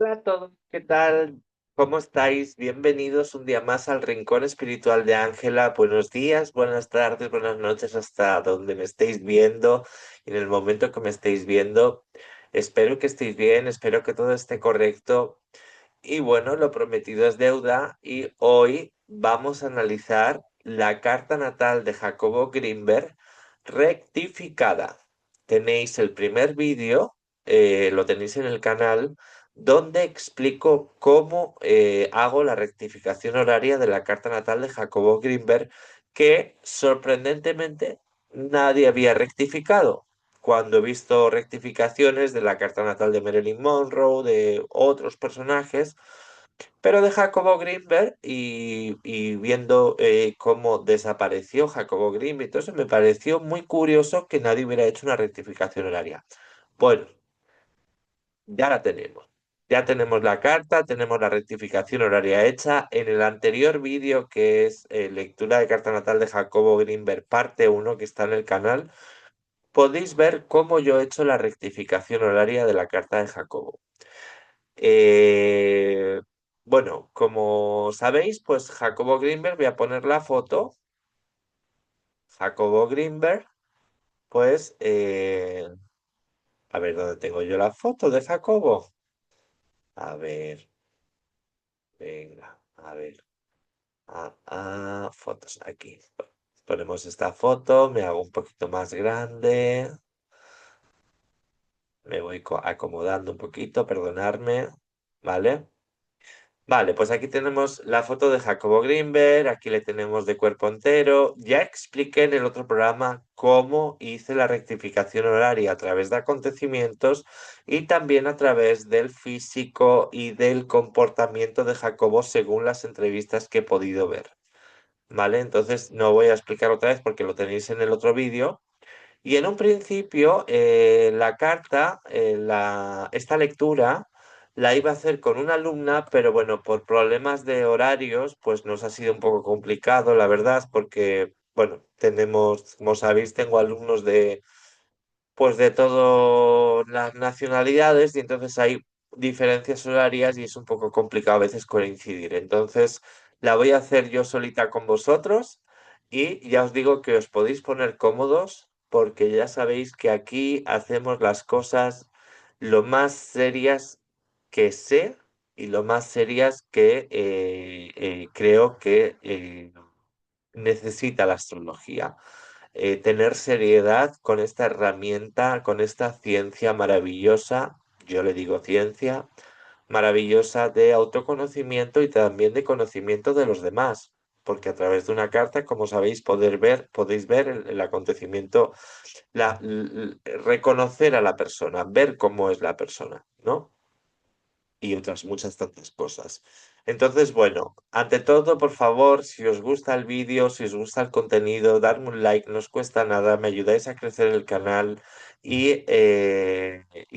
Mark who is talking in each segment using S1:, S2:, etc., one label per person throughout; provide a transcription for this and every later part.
S1: Hola a todos, ¿qué tal? ¿Cómo estáis? Bienvenidos un día más al Rincón Espiritual de Ángela. Buenos días, buenas tardes, buenas noches, hasta donde me estéis viendo. En el momento que me estéis viendo, espero que estéis bien, espero que todo esté correcto. Y bueno, lo prometido es deuda y hoy vamos a analizar la carta natal de Jacobo Grinberg rectificada. Tenéis el primer vídeo, lo tenéis en el canal, donde explico cómo hago la rectificación horaria de la carta natal de Jacobo Grinberg, que sorprendentemente nadie había rectificado cuando he visto rectificaciones de la carta natal de Marilyn Monroe, de otros personajes, pero de Jacobo Greenberg y viendo cómo desapareció Jacobo Greenberg, entonces me pareció muy curioso que nadie hubiera hecho una rectificación horaria. Bueno, ya la tenemos. Ya tenemos la carta, tenemos la rectificación horaria hecha. En el anterior vídeo, que es lectura de carta natal de Jacobo Greenberg, parte uno que está en el canal, podéis ver cómo yo he hecho la rectificación horaria de la carta de Jacobo. Eh, bueno, como sabéis, pues Jacobo Greenberg, voy a poner la foto. Jacobo Greenberg, pues, a ver dónde tengo yo la foto de Jacobo. A ver, venga, a ver. Fotos aquí. Ponemos esta foto, me hago un poquito más grande. Me voy acomodando un poquito, perdonadme. ¿Vale? Vale, pues aquí tenemos la foto de Jacobo Greenberg, aquí le tenemos de cuerpo entero. Ya expliqué en el otro programa cómo hice la rectificación horaria a través de acontecimientos y también a través del físico y del comportamiento de Jacobo según las entrevistas que he podido ver. ¿Vale? Entonces no voy a explicar otra vez porque lo tenéis en el otro vídeo. Y en un principio, la carta, esta lectura, la iba a hacer con una alumna, pero bueno, por problemas de horarios, pues nos ha sido un poco complicado, la verdad, porque, bueno, tenemos, como sabéis, tengo alumnos pues de todas las nacionalidades y entonces hay diferencias horarias y es un poco complicado a veces coincidir. Entonces la voy a hacer yo solita con vosotros y ya os digo que os podéis poner cómodos porque ya sabéis que aquí hacemos las cosas lo más serias que sé y lo más serias que creo que necesita la astrología. Tener seriedad con esta herramienta, con esta ciencia maravillosa, yo le digo ciencia, maravillosa de autoconocimiento y también de conocimiento de los demás, porque a través de una carta, como sabéis, podéis ver el acontecimiento, reconocer a la persona, ver cómo es la persona, ¿no? Y otras muchas tantas cosas. Entonces, bueno, ante todo, por favor, si os gusta el vídeo, si os gusta el contenido, darme un like, no os cuesta nada, me ayudáis a crecer el canal y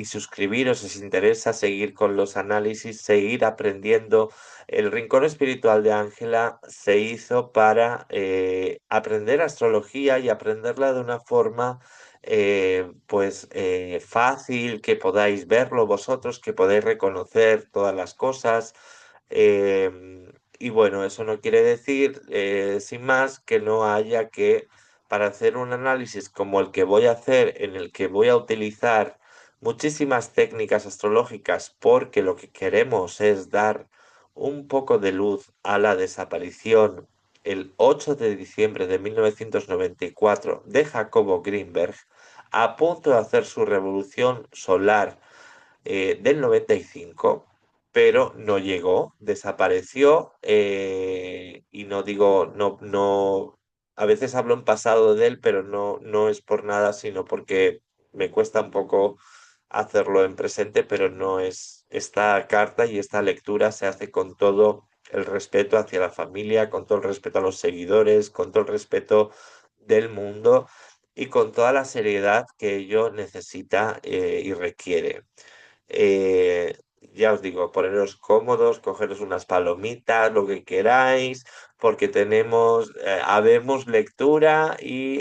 S1: suscribiros si os interesa seguir con los análisis, seguir aprendiendo. El Rincón Espiritual de Ángela se hizo para aprender astrología y aprenderla de una forma fácil, que podáis verlo vosotros, que podáis reconocer todas las cosas. Y bueno, eso no quiere decir, sin más, que no haya que, para hacer un análisis como el que voy a hacer, en el que voy a utilizar muchísimas técnicas astrológicas, porque lo que queremos es dar un poco de luz a la desaparición el 8 de diciembre de 1994 de Jacobo Greenberg, a punto de hacer su revolución solar del 95, pero no llegó, desapareció y no digo, a veces hablo en pasado de él, pero no es por nada, sino porque me cuesta un poco hacerlo en presente, pero no es esta carta y esta lectura se hace con todo el respeto hacia la familia, con todo el respeto a los seguidores, con todo el respeto del mundo y con toda la seriedad que ello necesita y requiere. Ya os digo, poneros cómodos, cogeros unas palomitas, lo que queráis, porque habemos lectura y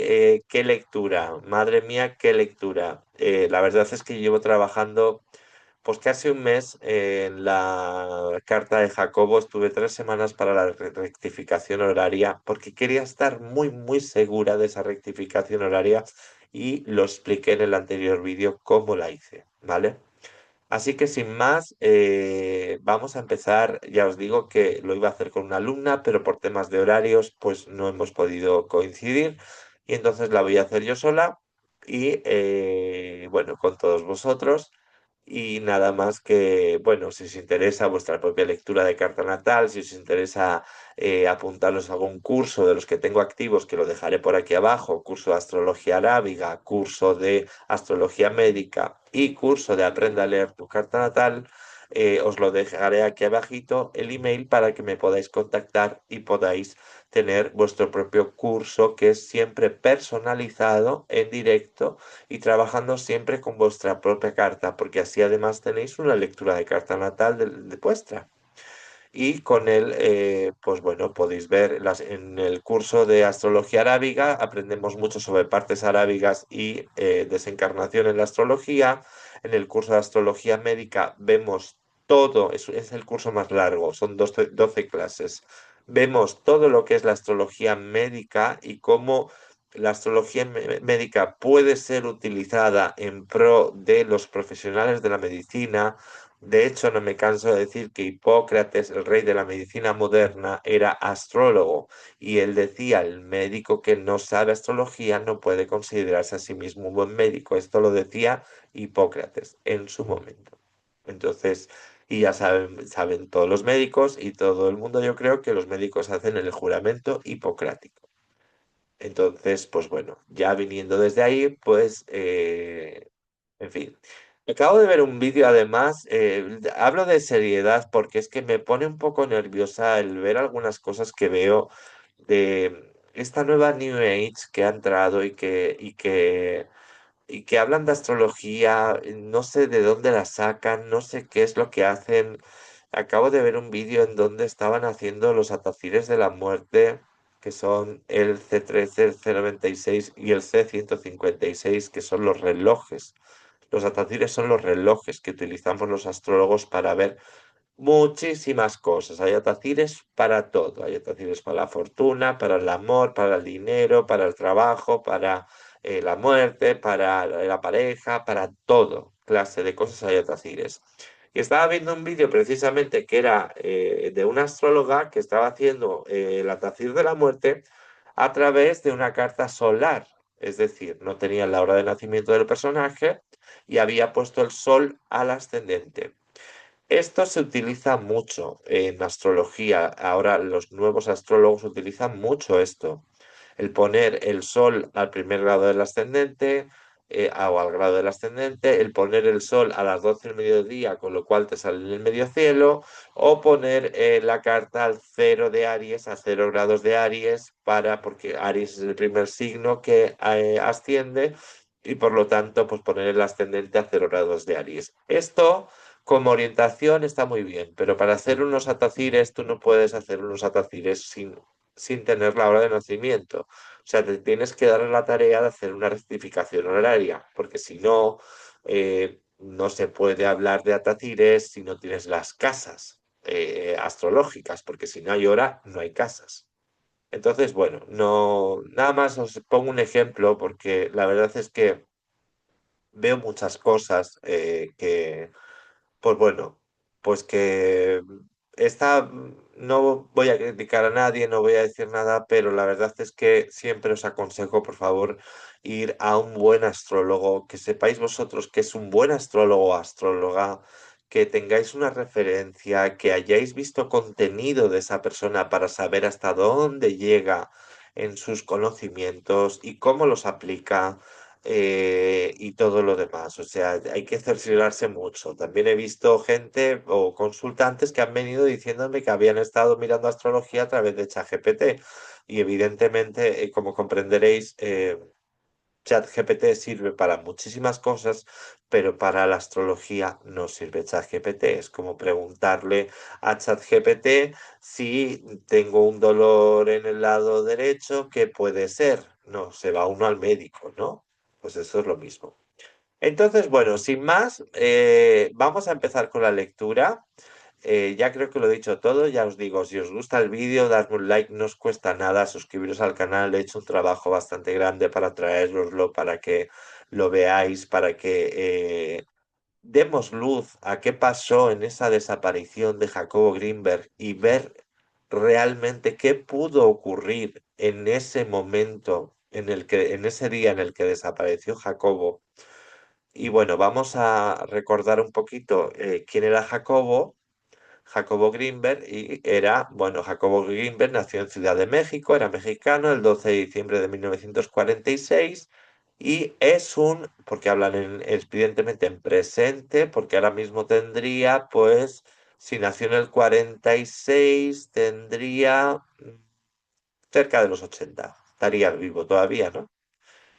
S1: qué lectura, madre mía, qué lectura. La verdad es que llevo trabajando pues casi un mes en la carta de Jacobo, estuve 3 semanas para la rectificación horaria porque quería estar muy, muy segura de esa rectificación horaria y lo expliqué en el anterior vídeo cómo la hice, ¿vale? Así que sin más, vamos a empezar. Ya os digo que lo iba a hacer con una alumna, pero por temas de horarios, pues no hemos podido coincidir. Y entonces la voy a hacer yo sola y, bueno, con todos vosotros. Y nada más que, bueno, si os interesa vuestra propia lectura de carta natal, si os interesa apuntaros a algún curso de los que tengo activos, que lo dejaré por aquí abajo, curso de astrología arábiga, curso de astrología médica y curso de aprenda a leer tu carta natal, os lo dejaré aquí abajito el email para que me podáis contactar y podáis tener vuestro propio curso que es siempre personalizado en directo y trabajando siempre con vuestra propia carta, porque así además tenéis una lectura de carta natal de vuestra. Y con él, pues bueno, podéis ver en el curso de astrología arábiga, aprendemos mucho sobre partes arábigas y desencarnación en la astrología. En el curso de astrología médica vemos todo, es el curso más largo, son 12 clases. Vemos todo lo que es la astrología médica y cómo la astrología médica puede ser utilizada en pro de los profesionales de la medicina. De hecho, no me canso de decir que Hipócrates, el rey de la medicina moderna, era astrólogo y él decía, el médico que no sabe astrología no puede considerarse a sí mismo un buen médico. Esto lo decía Hipócrates en su momento. Entonces, y ya saben todos los médicos y todo el mundo, yo creo que los médicos hacen el juramento hipocrático. Entonces, pues bueno, ya viniendo desde ahí, pues, en fin. Acabo de ver un vídeo, además, hablo de seriedad porque es que me pone un poco nerviosa el ver algunas cosas que veo de esta nueva New Age que ha entrado y que hablan de astrología, no sé de dónde la sacan, no sé qué es lo que hacen. Acabo de ver un vídeo en donde estaban haciendo los atacires de la muerte, que son el C13, el C96 y el C156, que son los relojes. Los atacires son los relojes que utilizamos los astrólogos para ver muchísimas cosas. Hay atacires para todo. Hay atacires para la fortuna, para el amor, para el dinero, para el trabajo, para la muerte, para la pareja, para todo clase de cosas hay atacires. Y estaba viendo un vídeo precisamente que era de una astróloga que estaba haciendo el atacir de la muerte a través de una carta solar. Es decir, no tenía la hora de nacimiento del personaje y había puesto el sol al ascendente. Esto se utiliza mucho en astrología. Ahora los nuevos astrólogos utilizan mucho esto. El poner el sol al primer grado del ascendente o al grado del ascendente, el poner el sol a las 12 del mediodía, con lo cual te sale en el medio cielo, o poner la carta al cero de Aries, a 0 grados de Aries, porque Aries es el primer signo que asciende y por lo tanto, pues poner el ascendente a 0 grados de Aries. Esto como orientación está muy bien, pero para hacer unos atacires tú no puedes hacer unos atacires sin tener la hora de nacimiento. O sea, te tienes que dar la tarea de hacer una rectificación horaria, porque si no, no se puede hablar de atacires si no tienes las casas astrológicas, porque si no hay hora, no hay casas. Entonces, bueno, no, nada más os pongo un ejemplo porque la verdad es que veo muchas cosas pues bueno, pues que no voy a criticar a nadie, no voy a decir nada, pero la verdad es que siempre os aconsejo, por favor, ir a un buen astrólogo, que sepáis vosotros que es un buen astrólogo o astróloga, que tengáis una referencia, que hayáis visto contenido de esa persona para saber hasta dónde llega en sus conocimientos y cómo los aplica y todo lo demás. O sea, hay que cerciorarse mucho. También he visto gente o consultantes que han venido diciéndome que habían estado mirando astrología a través de ChatGPT. Y evidentemente, como comprenderéis, ChatGPT sirve para muchísimas cosas, pero para la astrología no sirve ChatGPT. Es como preguntarle a ChatGPT si tengo un dolor en el lado derecho, ¿qué puede ser? No, se va uno al médico, ¿no? Pues eso es lo mismo. Entonces, bueno, sin más, vamos a empezar con la lectura. Ya creo que lo he dicho todo, ya os digo, si os gusta el vídeo, dadme un like, no os cuesta nada, suscribiros al canal, he hecho un trabajo bastante grande para traeroslo, para que lo veáis, para que demos luz a qué pasó en esa desaparición de Jacobo Greenberg y ver realmente qué pudo ocurrir en ese momento, en ese día en el que desapareció Jacobo. Y bueno, vamos a recordar un poquito quién era Jacobo. Jacobo Greenberg y era, bueno, Jacobo Greenberg nació en Ciudad de México, era mexicano el 12 de diciembre de 1946 y es un, porque hablan evidentemente en presente, porque ahora mismo tendría, pues, si nació en el 46, tendría cerca de los 80, estaría vivo todavía, ¿no?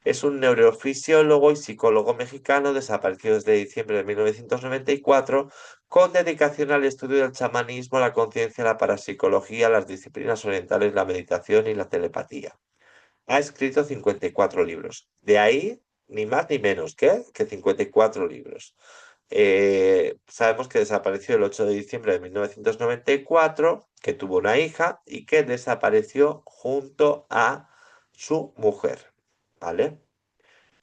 S1: Es un neurofisiólogo y psicólogo mexicano desaparecido desde diciembre de 1994, con dedicación al estudio del chamanismo, la conciencia, la parapsicología, las disciplinas orientales, la meditación y la telepatía. Ha escrito 54 libros. De ahí, ni más ni menos que 54 libros. Sabemos que desapareció el 8 de diciembre de 1994, que tuvo una hija y que desapareció junto a su mujer. ¿Vale?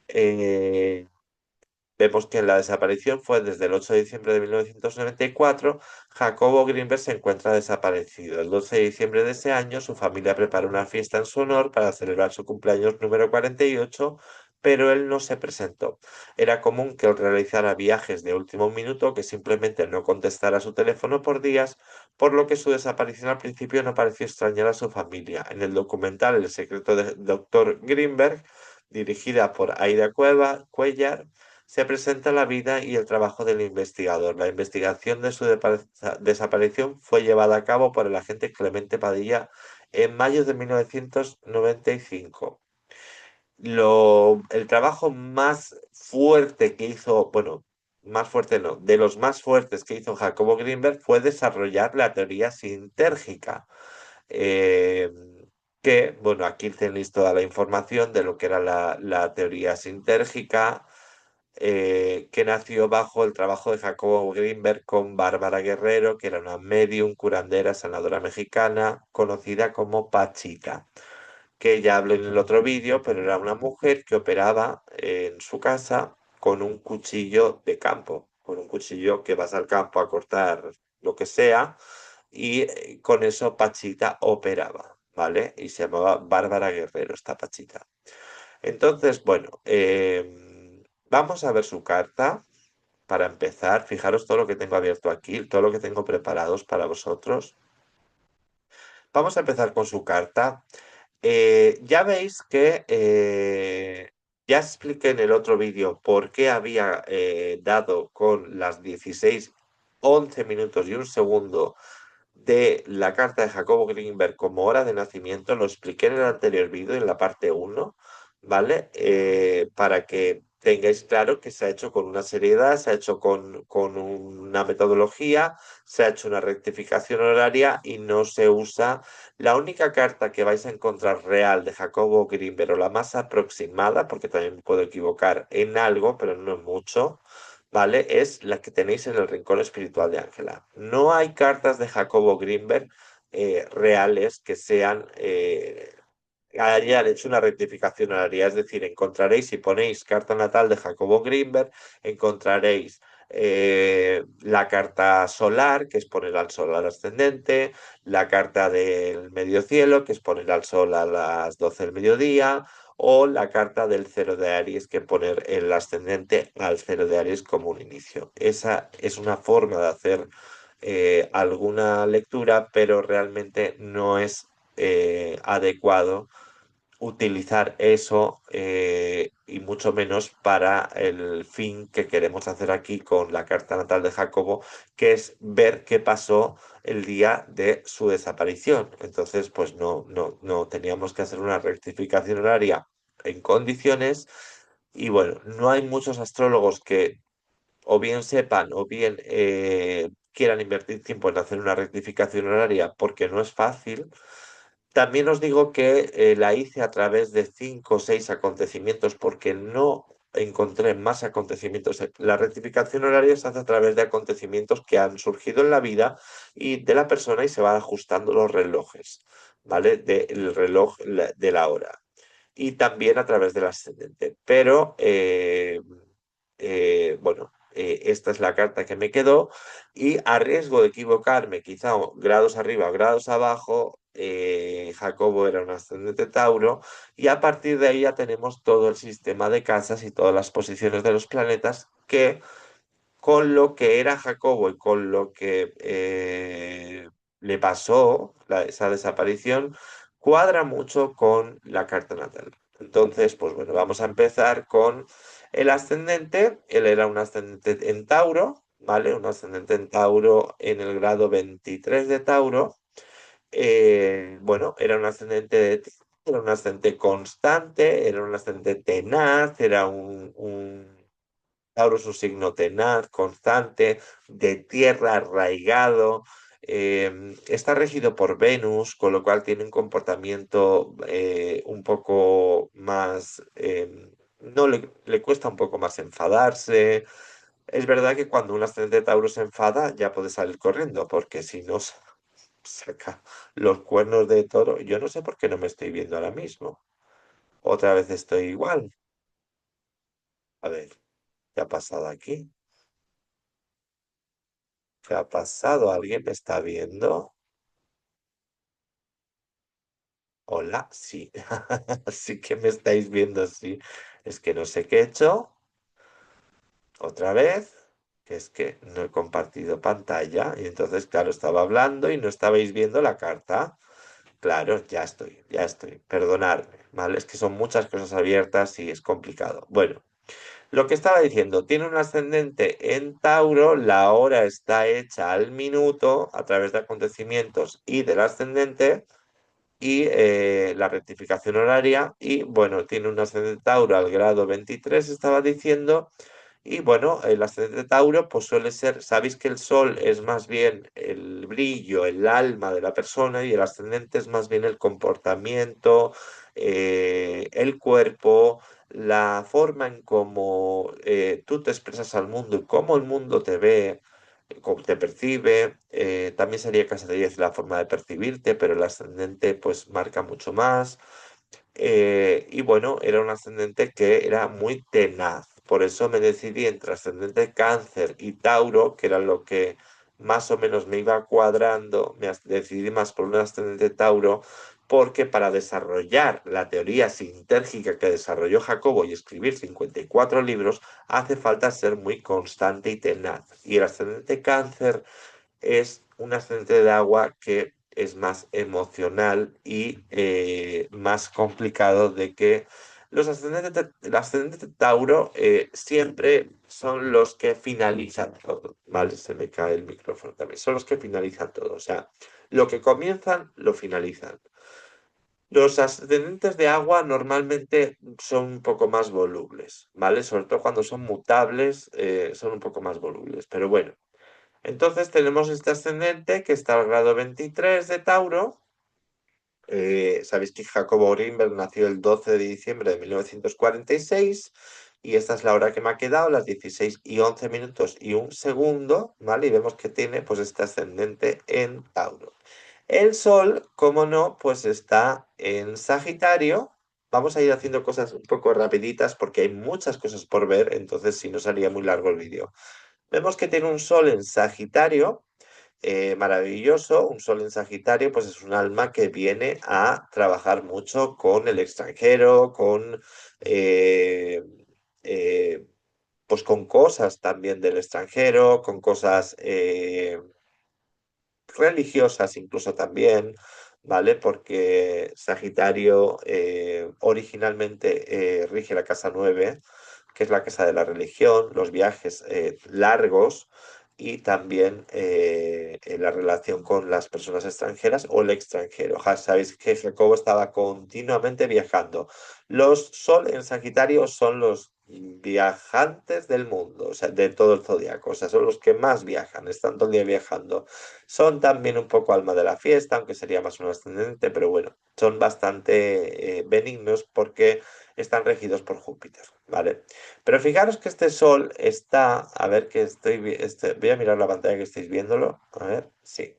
S1: Eh, Vemos que la desaparición fue desde el 8 de diciembre de 1994. Jacobo Greenberg se encuentra desaparecido. El 12 de diciembre de ese año, su familia prepara una fiesta en su honor para celebrar su cumpleaños número 48, pero él no se presentó. Era común que él realizara viajes de último minuto, que simplemente no contestara su teléfono por días, por lo que su desaparición al principio no pareció extrañar a su familia. En el documental El secreto de Dr. Greenberg, dirigida por Aida Cuellar, se presenta la vida y el trabajo del investigador. La investigación de su desaparición fue llevada a cabo por el agente Clemente Padilla en mayo de 1995. El trabajo más fuerte que hizo, bueno, más fuerte no, de los más fuertes que hizo Jacobo Greenberg fue desarrollar la teoría sintérgica. eh, que, bueno, aquí tenéis toda la información de lo que era la teoría sintérgica, que nació bajo el trabajo de Jacobo Greenberg con Bárbara Guerrero, que era una medium, curandera, sanadora mexicana, conocida como Pachita, que ya hablé en el otro vídeo, pero era una mujer que operaba en su casa con un cuchillo de campo, con un cuchillo que vas al campo a cortar lo que sea, y con eso Pachita operaba, ¿vale? Y se llamaba Bárbara Guerrero, esta Pachita. Entonces, bueno, vamos a ver su carta para empezar. Fijaros todo lo que tengo abierto aquí, todo lo que tengo preparados para vosotros. Vamos a empezar con su carta. Ya veis que ya expliqué en el otro vídeo por qué había dado con las 16, 11 minutos y un segundo de la carta de Jacobo Greenberg como hora de nacimiento, lo expliqué en el anterior vídeo, en la parte uno, ¿vale? Para que tengáis claro que se ha hecho con una seriedad, se ha hecho con una metodología, se ha hecho una rectificación horaria y no se usa. La única carta que vais a encontrar real de Jacobo Greenberg, o la más aproximada, porque también me puedo equivocar en algo, pero no en mucho, ¿vale? Es la que tenéis en el rincón espiritual de Ángela. No hay cartas de Jacobo Greenberg reales que sean, hayan hecho una rectificación horaria. Es decir, encontraréis, si ponéis carta natal de Jacobo Greenberg, encontraréis la carta solar, que es poner al sol al ascendente, la carta del medio cielo, que es poner al sol a las 12 del mediodía, o la carta del cero de Aries, que poner el ascendente al cero de Aries como un inicio. Esa es una forma de hacer alguna lectura, pero realmente no es adecuado utilizar eso, y mucho menos para el fin que queremos hacer aquí con la carta natal de Jacobo, que es ver qué pasó el día de su desaparición. Entonces, pues no teníamos que hacer una rectificación horaria en condiciones. Y bueno, no hay muchos astrólogos que o bien sepan o bien quieran invertir tiempo en hacer una rectificación horaria, porque no es fácil. También os digo que la hice a través de 5 o 6 acontecimientos, porque no encontré más acontecimientos. La rectificación horaria se hace a través de acontecimientos que han surgido en la vida y de la persona y se van ajustando los relojes, ¿vale? Del reloj de la hora y también a través del ascendente. Pero, bueno, esta es la carta que me quedó y a riesgo de equivocarme, quizá grados arriba o grados abajo, Jacobo era un ascendente Tauro y a partir de ahí ya tenemos todo el sistema de casas y todas las posiciones de los planetas que con lo que era Jacobo y con lo que le pasó, esa desaparición, cuadra mucho con la carta natal. Entonces, pues bueno, vamos a empezar con el ascendente. Él era un ascendente en Tauro, ¿vale? Un ascendente en Tauro en el grado 23 de Tauro. Bueno, era un ascendente era un ascendente constante, era un ascendente tenaz, era un Tauro es un signo tenaz, constante, de tierra, arraigado. Está regido por Venus, con lo cual tiene un comportamiento un poco más... no le cuesta un poco más enfadarse. Es verdad que cuando un ascendente de Tauro se enfada, ya puede salir corriendo, porque si no saca los cuernos de toro. Yo no sé por qué no me estoy viendo ahora mismo. Otra vez estoy igual. A ver, ¿qué ha pasado aquí? ¿Qué ha pasado? ¿Alguien me está viendo? Hola, sí. Sí que me estáis viendo, sí. Es que no sé qué he hecho. Otra vez. Que es que no he compartido pantalla. Y entonces, claro, estaba hablando y no estabais viendo la carta. Claro, ya estoy, ya estoy. Perdonadme, ¿vale? Es que son muchas cosas abiertas y es complicado. Bueno, lo que estaba diciendo, tiene un ascendente en Tauro, la hora está hecha al minuto a través de acontecimientos y del ascendente y la rectificación horaria y bueno, tiene un ascendente Tauro al grado 23, estaba diciendo, y bueno, el ascendente Tauro pues suele ser, sabéis que el Sol es más bien el brillo, el alma de la persona y el ascendente es más bien el comportamiento, el cuerpo, la forma en cómo tú te expresas al mundo y cómo el mundo te ve, cómo te percibe. También sería casi decir la forma de percibirte, pero el ascendente pues marca mucho más. Y bueno, era un ascendente que era muy tenaz. Por eso me decidí entre ascendente Cáncer y Tauro, que era lo que más o menos me iba cuadrando. Decidí más por un ascendente Tauro, porque para desarrollar la teoría sintérgica que desarrolló Jacobo y escribir 54 libros, hace falta ser muy constante y tenaz. Y el ascendente Cáncer es un ascendente de agua que es más emocional y más complicado de que el ascendente de Tauro siempre son los que finalizan todo, ¿vale? Se me cae el micrófono también. Son los que finalizan todo. O sea, lo que comienzan, lo finalizan. Los ascendentes de agua normalmente son un poco más volubles, ¿vale? Sobre todo cuando son mutables, son un poco más volubles. Pero bueno. Entonces tenemos este ascendente que está al grado 23 de Tauro. Sabéis que Jacobo Greenberg nació el 12 de diciembre de 1946 y esta es la hora que me ha quedado, las 16 y 11 minutos y un segundo, ¿vale? Y vemos que tiene pues este ascendente en Tauro. El Sol, como no, pues está en Sagitario. Vamos a ir haciendo cosas un poco rapiditas porque hay muchas cosas por ver, entonces si no sería muy largo el vídeo. Vemos que tiene un Sol en Sagitario, maravilloso. Un Sol en Sagitario, pues es un alma que viene a trabajar mucho con el extranjero, eh, eh, pues con cosas también del extranjero, con cosas religiosas incluso también, ¿vale? Porque Sagitario originalmente rige la casa 9 que es la casa de la religión, los viajes largos y también la relación con las personas extranjeras o el extranjero. Sabéis que Jacobo estaba continuamente viajando. Los Sol en Sagitario son los viajantes del mundo, o sea, de todo el zodiaco, o sea, son los que más viajan, están todo el día viajando. Son también un poco alma de la fiesta, aunque sería más un ascendente, pero bueno, son bastante benignos porque están regidos por Júpiter, ¿vale? Pero fijaros que este Sol está, a ver que voy a mirar la pantalla que estáis viéndolo, a ver, sí.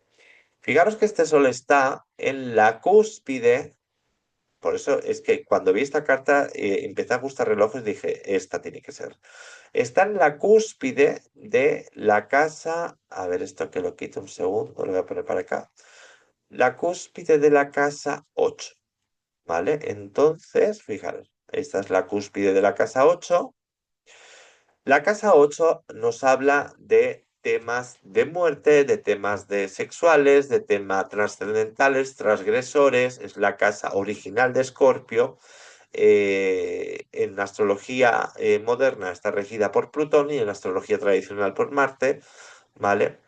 S1: Fijaros que este Sol está en la cúspide, por eso es que cuando vi esta carta empecé a ajustar relojes y dije, esta tiene que ser. Está en la cúspide de la casa, a ver esto que lo quito un segundo, lo voy a poner para acá. La cúspide de la casa 8, ¿vale? Entonces, fijaros, esta es la cúspide de la casa 8. La casa 8 nos habla de temas de muerte, de temas de sexuales, de temas trascendentales, transgresores, es la casa original de Escorpio. En la astrología moderna está regida por Plutón y en la astrología tradicional por Marte, ¿vale?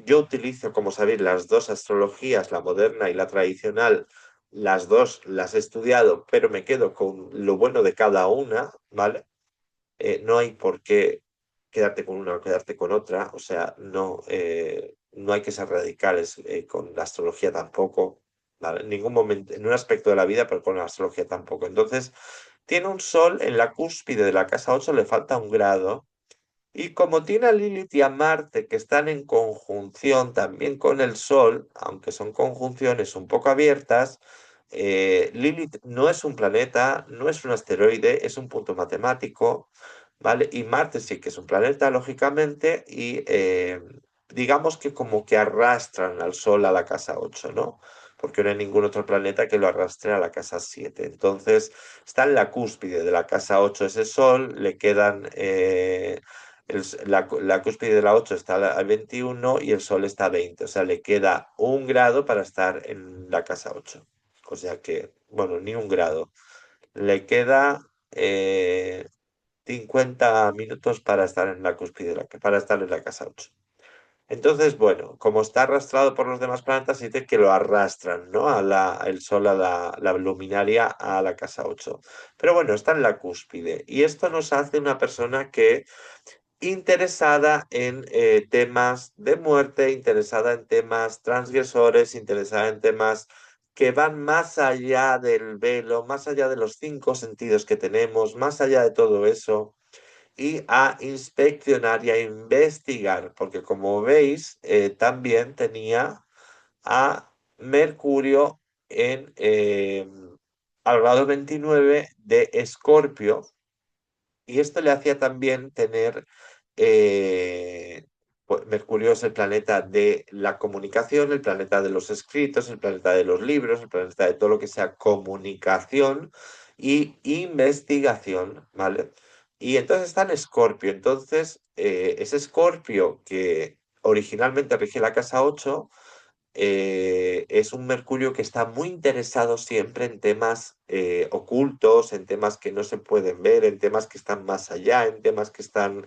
S1: Yo utilizo, como sabéis, las dos astrologías, la moderna y la tradicional, las dos las he estudiado, pero me quedo con lo bueno de cada una, ¿vale? No hay por qué quedarte con una o quedarte con otra, o sea, no, no hay que ser radicales con la astrología tampoco, ¿vale? En ningún momento, en un aspecto de la vida, pero con la astrología tampoco. Entonces, tiene un sol en la cúspide de la casa 8, le falta un grado, y como tiene a Lilith y a Marte que están en conjunción también con el Sol, aunque son conjunciones un poco abiertas, Lilith no es un planeta, no es un asteroide, es un punto matemático, ¿vale? Y Marte sí que es un planeta, lógicamente, y digamos que como que arrastran al Sol a la casa 8, ¿no? Porque no hay ningún otro planeta que lo arrastre a la casa 7. Entonces, está en la cúspide de la casa 8 ese Sol, le quedan la cúspide de la 8 está al 21 y el Sol está a 20. O sea, le queda un grado para estar en la casa 8. O sea que, bueno, ni un grado. Le queda 50 minutos para estar en la cúspide, para estar en la casa 8. Entonces, bueno, como está arrastrado por los demás planetas, dice que lo arrastran, ¿no? El Sol a la luminaria a la casa 8. Pero bueno, está en la cúspide. Y esto nos hace una persona que interesada en temas de muerte, interesada en temas transgresores, interesada en temas que van más allá del velo, más allá de los cinco sentidos que tenemos, más allá de todo eso, y a inspeccionar y a investigar, porque como veis, también tenía a Mercurio en al grado 29 de Escorpio, y esto le hacía también tener, Mercurio es el planeta de la comunicación, el planeta de los escritos, el planeta de los libros, el planeta de todo lo que sea comunicación y investigación, ¿vale? Y entonces está en Escorpio. Entonces, ese Escorpio que originalmente rige la casa 8 es un Mercurio que está muy interesado siempre en temas ocultos, en temas que no se pueden ver, en temas que están más allá, en temas que están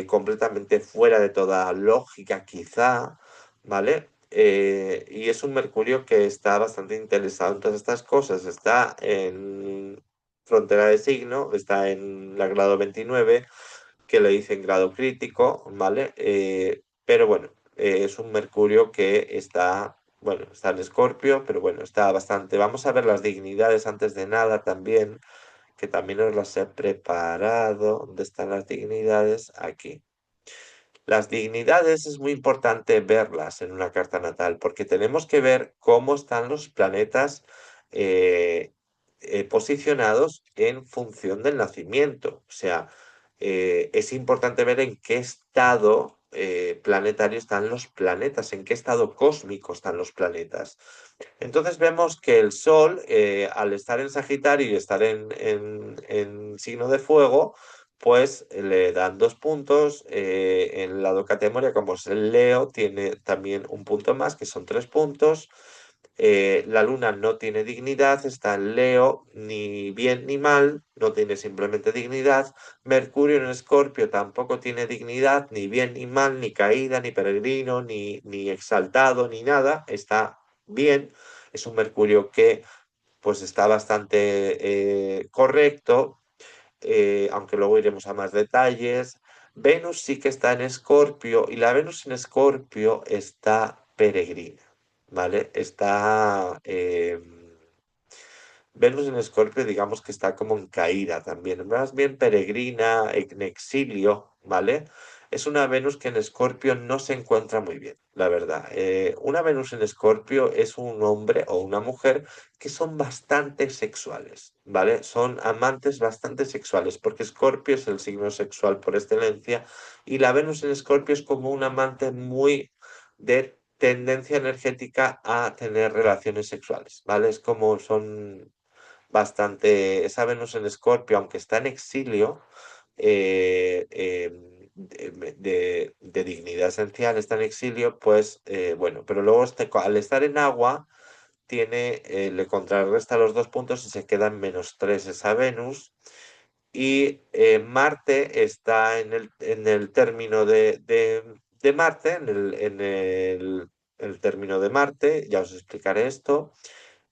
S1: completamente fuera de toda lógica, quizá, ¿vale? Y es un Mercurio que está bastante interesado en todas estas cosas. Está en frontera de signo, está en la grado 29 que le dicen grado crítico, ¿vale? Pero bueno, es un Mercurio que está, bueno, está en Escorpio, pero bueno, está bastante. Vamos a ver las dignidades antes de nada también, que también os las he preparado. ¿Dónde están las dignidades? Aquí. Las dignidades es muy importante verlas en una carta natal porque tenemos que ver cómo están los planetas eh, posicionados en función del nacimiento. O sea, es importante ver en qué estado planetario están los planetas, en qué estado cósmico están los planetas. Entonces vemos que el Sol, al estar en Sagitario y estar en signo de fuego, pues le dan 2 puntos. En el lado categoría, como es el Leo, tiene también un punto más, que son 3 puntos. La Luna no tiene dignidad, está en Leo, ni bien ni mal, no tiene simplemente dignidad. Mercurio en Escorpio tampoco tiene dignidad, ni bien ni mal, ni caída, ni peregrino, ni exaltado, ni nada. Está bien. Es un Mercurio que pues está bastante correcto, aunque luego iremos a más detalles. Venus sí que está en Escorpio y la Venus en Escorpio está peregrina, ¿vale? Está Venus en Escorpio, digamos que está como en caída también, más bien peregrina, en exilio, ¿vale? Es una Venus que en Escorpio no se encuentra muy bien, la verdad. Una Venus en Escorpio es un hombre o una mujer que son bastante sexuales, ¿vale? Son amantes bastante sexuales, porque Escorpio es el signo sexual por excelencia y la Venus en Escorpio es como un amante muy de tendencia energética a tener relaciones sexuales, ¿vale? Es como son bastante, esa Venus en Escorpio, aunque está en exilio, de dignidad esencial, está en exilio, pues bueno, pero luego al estar en agua, le contrarresta los 2 puntos y se queda en -3 esa Venus. Y Marte está en el término de Marte, en el término de Marte, ya os explicaré esto,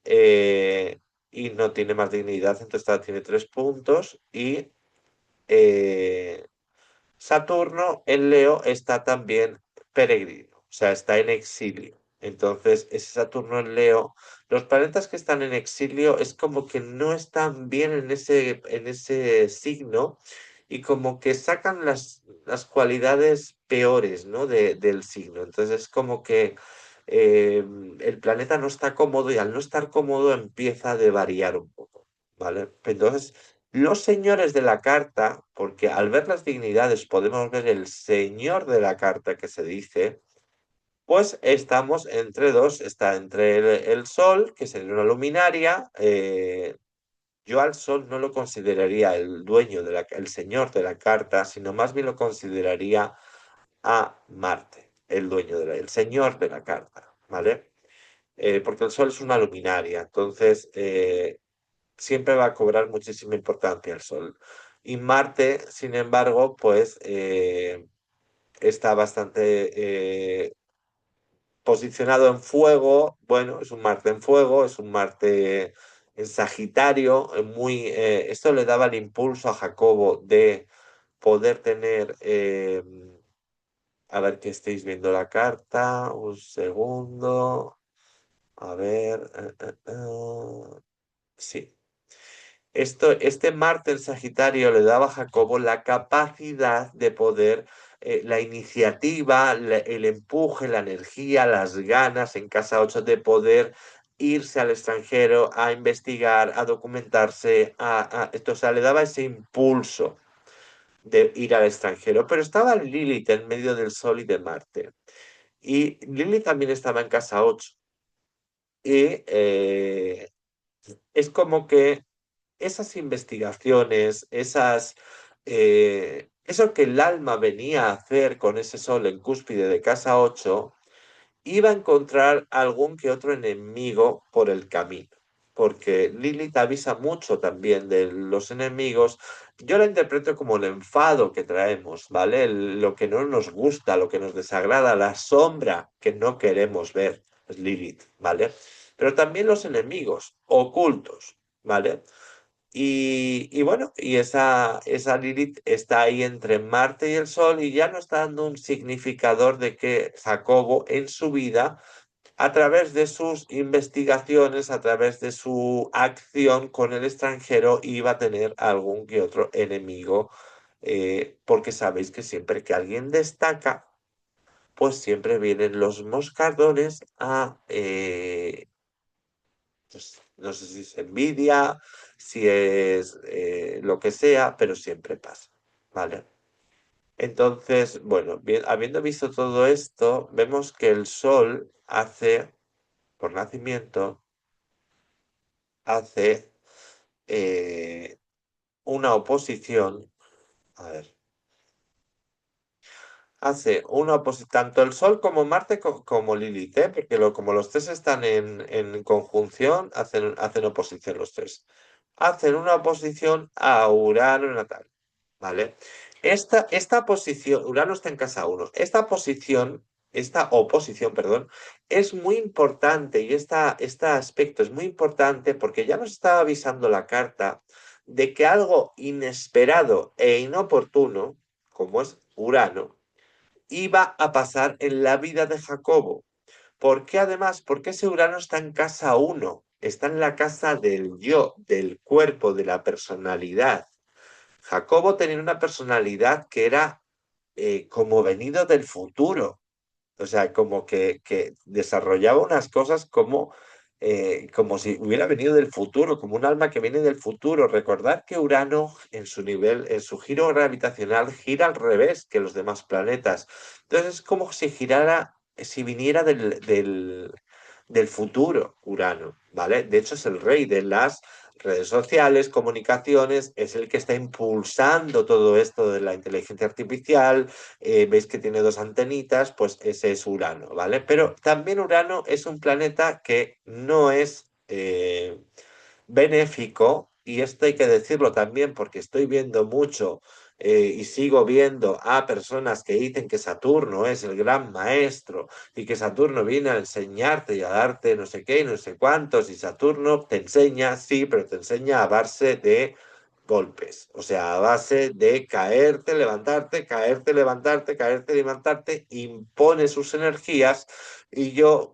S1: eh, y no tiene más dignidad, entonces tiene 3 puntos. Y eh, Saturno en Leo está también peregrino, o sea, está en exilio. Entonces, ese Saturno en Leo, los planetas que están en exilio es como que no están bien en ese signo y como que sacan las cualidades peores, ¿no? del signo. Entonces, es como que eh, el planeta no está cómodo y al no estar cómodo empieza a variar un poco, ¿vale? Entonces, los señores de la carta, porque al ver las dignidades podemos ver el señor de la carta que se dice, pues estamos entre dos, está entre el Sol, que sería una luminaria. Yo al Sol no lo consideraría el dueño el señor de la carta, sino más bien lo consideraría a Marte, el dueño el señor de la carta, ¿vale? Porque el Sol es una luminaria, entonces siempre va a cobrar muchísima importancia el Sol. Y Marte, sin embargo, pues está bastante posicionado en fuego. Bueno, es un Marte en fuego, es un Marte en Sagitario. Esto le daba el impulso a Jacobo de poder tener. A ver que estéis viendo la carta. Un segundo. A ver. Sí. Este Marte en Sagitario le daba a Jacobo la capacidad de poder, la iniciativa, el empuje, la energía, las ganas en casa 8 de poder irse al extranjero a investigar, a documentarse, o sea, le daba ese impulso de ir al extranjero. Pero estaba Lilith en medio del Sol y de Marte. Y Lilith también estaba en casa 8. Y es como que esas investigaciones, eso que el alma venía a hacer con ese sol en cúspide de casa 8 iba a encontrar algún que otro enemigo por el camino. Porque Lilith avisa mucho también de los enemigos. Yo la interpreto como el enfado que traemos, ¿vale? Lo que no nos gusta, lo que nos desagrada, la sombra que no queremos ver, es Lilith, ¿vale? Pero también los enemigos ocultos, ¿vale? Y bueno, y esa Lilith está ahí entre Marte y el Sol y ya nos está dando un significador de que Jacobo en su vida, a través de sus investigaciones, a través de su acción con el extranjero, iba a tener algún que otro enemigo, porque sabéis que siempre que alguien destaca, pues siempre vienen los moscardones pues, no sé si es envidia, si es lo que sea, pero siempre pasa, ¿vale? Entonces, bueno, bien, habiendo visto todo esto, vemos que el Sol hace, por nacimiento, hace una oposición, a ver, hace una oposición, tanto el Sol como Marte como Lilith, ¿eh? Porque como los tres están en conjunción, hacen oposición los tres. Hacen una oposición a Urano natal, ¿vale? Esta posición, Urano está en casa 1. Esta oposición, perdón, es muy importante y este aspecto es muy importante porque ya nos estaba avisando la carta de que algo inesperado e inoportuno, como es Urano, iba a pasar en la vida de Jacobo. ¿Por qué además? Porque ese Urano está en casa 1. está en la casa del yo, del cuerpo, de la personalidad. Jacobo tenía una personalidad que era como venido del futuro. O sea, como que desarrollaba unas cosas como si hubiera venido del futuro, como un alma que viene del futuro. Recordad que Urano, en su nivel, en su giro gravitacional, gira al revés que los demás planetas. Entonces es como si girara, si viniera del futuro, Urano, ¿vale? De hecho, es el rey de las redes sociales, comunicaciones, es el que está impulsando todo esto de la inteligencia artificial. Veis que tiene dos antenitas, pues ese es Urano, ¿vale? Pero también Urano es un planeta que no es benéfico, y esto hay que decirlo también porque estoy viendo mucho y sigo viendo a personas que dicen que Saturno es el gran maestro y que Saturno viene a enseñarte y a darte no sé qué y no sé cuántos, y Saturno te enseña, sí, pero te enseña a base de golpes, o sea, a base de caerte, levantarte, caerte, levantarte, impone sus energías. Y yo,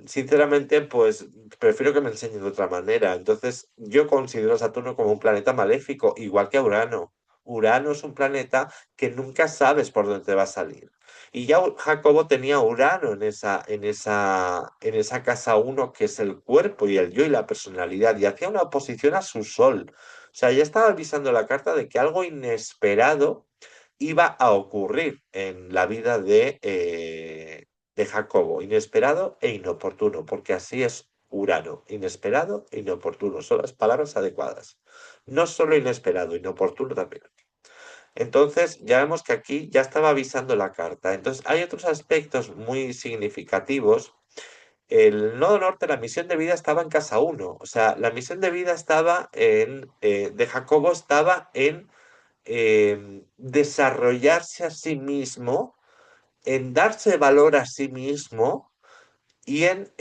S1: sinceramente, pues prefiero que me enseñen de otra manera. Entonces, yo considero a Saturno como un planeta maléfico, igual que a Urano. Urano es un planeta que nunca sabes por dónde te va a salir. Y ya Jacobo tenía Urano en esa casa uno, que es el cuerpo y el yo y la personalidad, y hacía una oposición a su sol. O sea, ya estaba avisando la carta de que algo inesperado iba a ocurrir en la vida de Jacobo. Inesperado e inoportuno, porque así es Urano. Inesperado e inoportuno. Son las palabras adecuadas. No solo inesperado, inoportuno también. Entonces, ya vemos que aquí ya estaba avisando la carta. Entonces, hay otros aspectos muy significativos. El nodo norte, la misión de vida estaba en casa uno. O sea, la misión de vida de Jacobo estaba en desarrollarse a sí mismo, en darse valor a sí mismo y en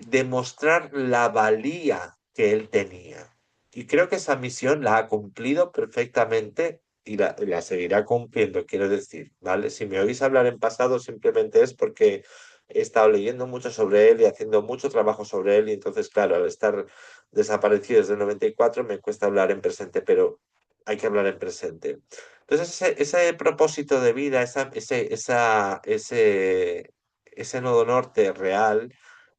S1: demostrar la valía que él tenía. Y creo que esa misión la ha cumplido perfectamente y la seguirá cumpliendo, quiero decir, ¿vale? Si me oís hablar en pasado, simplemente es porque he estado leyendo mucho sobre él y haciendo mucho trabajo sobre él, y entonces, claro, al estar desaparecido desde el 94 me cuesta hablar en presente, pero hay que hablar en presente. Entonces, ese propósito de vida, ese nodo norte real,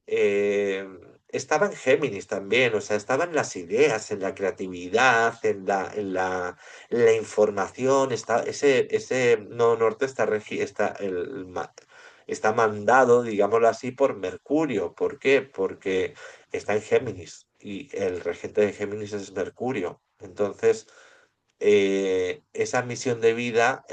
S1: eh, estaba en Géminis también. O sea, estaba en las ideas, en la creatividad, en la información. Ese nodo norte está mandado, digámoslo así, por Mercurio. ¿Por qué? Porque está en Géminis y el regente de Géminis es Mercurio. Entonces, esa misión de vida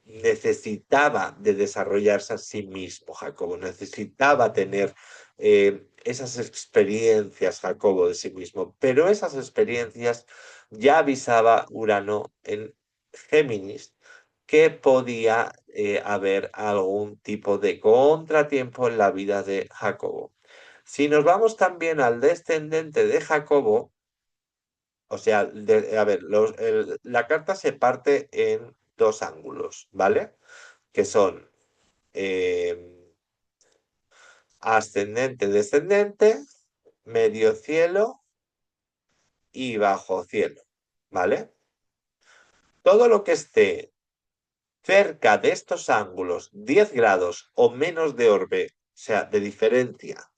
S1: necesitaba de desarrollarse a sí mismo, Jacobo, necesitaba tener esas experiencias, Jacobo, de sí mismo, pero esas experiencias ya avisaba Urano en Géminis que podía haber algún tipo de contratiempo en la vida de Jacobo. Si nos vamos también al descendente de Jacobo, o sea, a ver, la carta se parte en dos ángulos, ¿vale? Que son eh, ascendente, descendente, medio cielo y bajo cielo, ¿vale? Todo lo que esté cerca de estos ángulos, 10 grados o menos de orbe, o sea, de diferencia,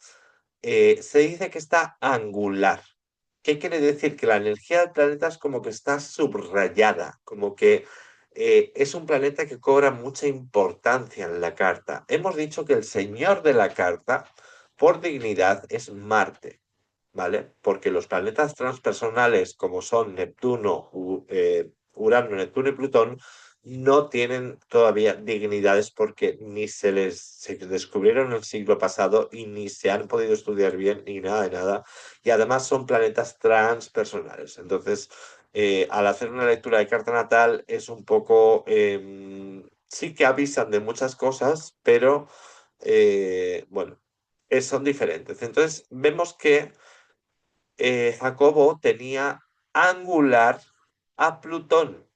S1: se dice que está angular. ¿Qué quiere decir? Que la energía del planeta es como que está subrayada, como que es un planeta que cobra mucha importancia en la carta. Hemos dicho que el señor de la carta, por dignidad, es Marte, ¿vale? Porque los planetas transpersonales, como son Neptuno, Urano, Neptuno y Plutón, no tienen todavía dignidades porque ni se descubrieron en el siglo pasado y ni se han podido estudiar bien ni nada de nada. Y además son planetas transpersonales. Entonces, al hacer una lectura de carta natal es un poco... sí que avisan de muchas cosas, pero bueno, son diferentes. Entonces, vemos que Jacobo tenía angular a Plutón.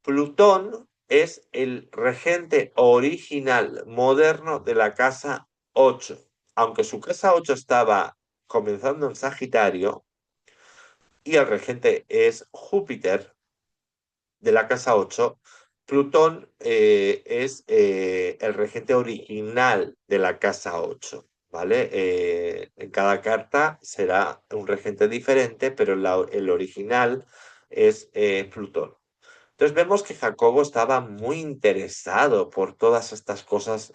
S1: Plutón es el regente original moderno de la casa 8. aunque su casa 8 estaba comenzando en Sagitario y el regente es Júpiter de la casa 8, Plutón es el regente original de la casa 8, ¿vale? En cada carta será un regente diferente, pero el original es Plutón. Entonces vemos que Jacobo estaba muy interesado por todas estas cosas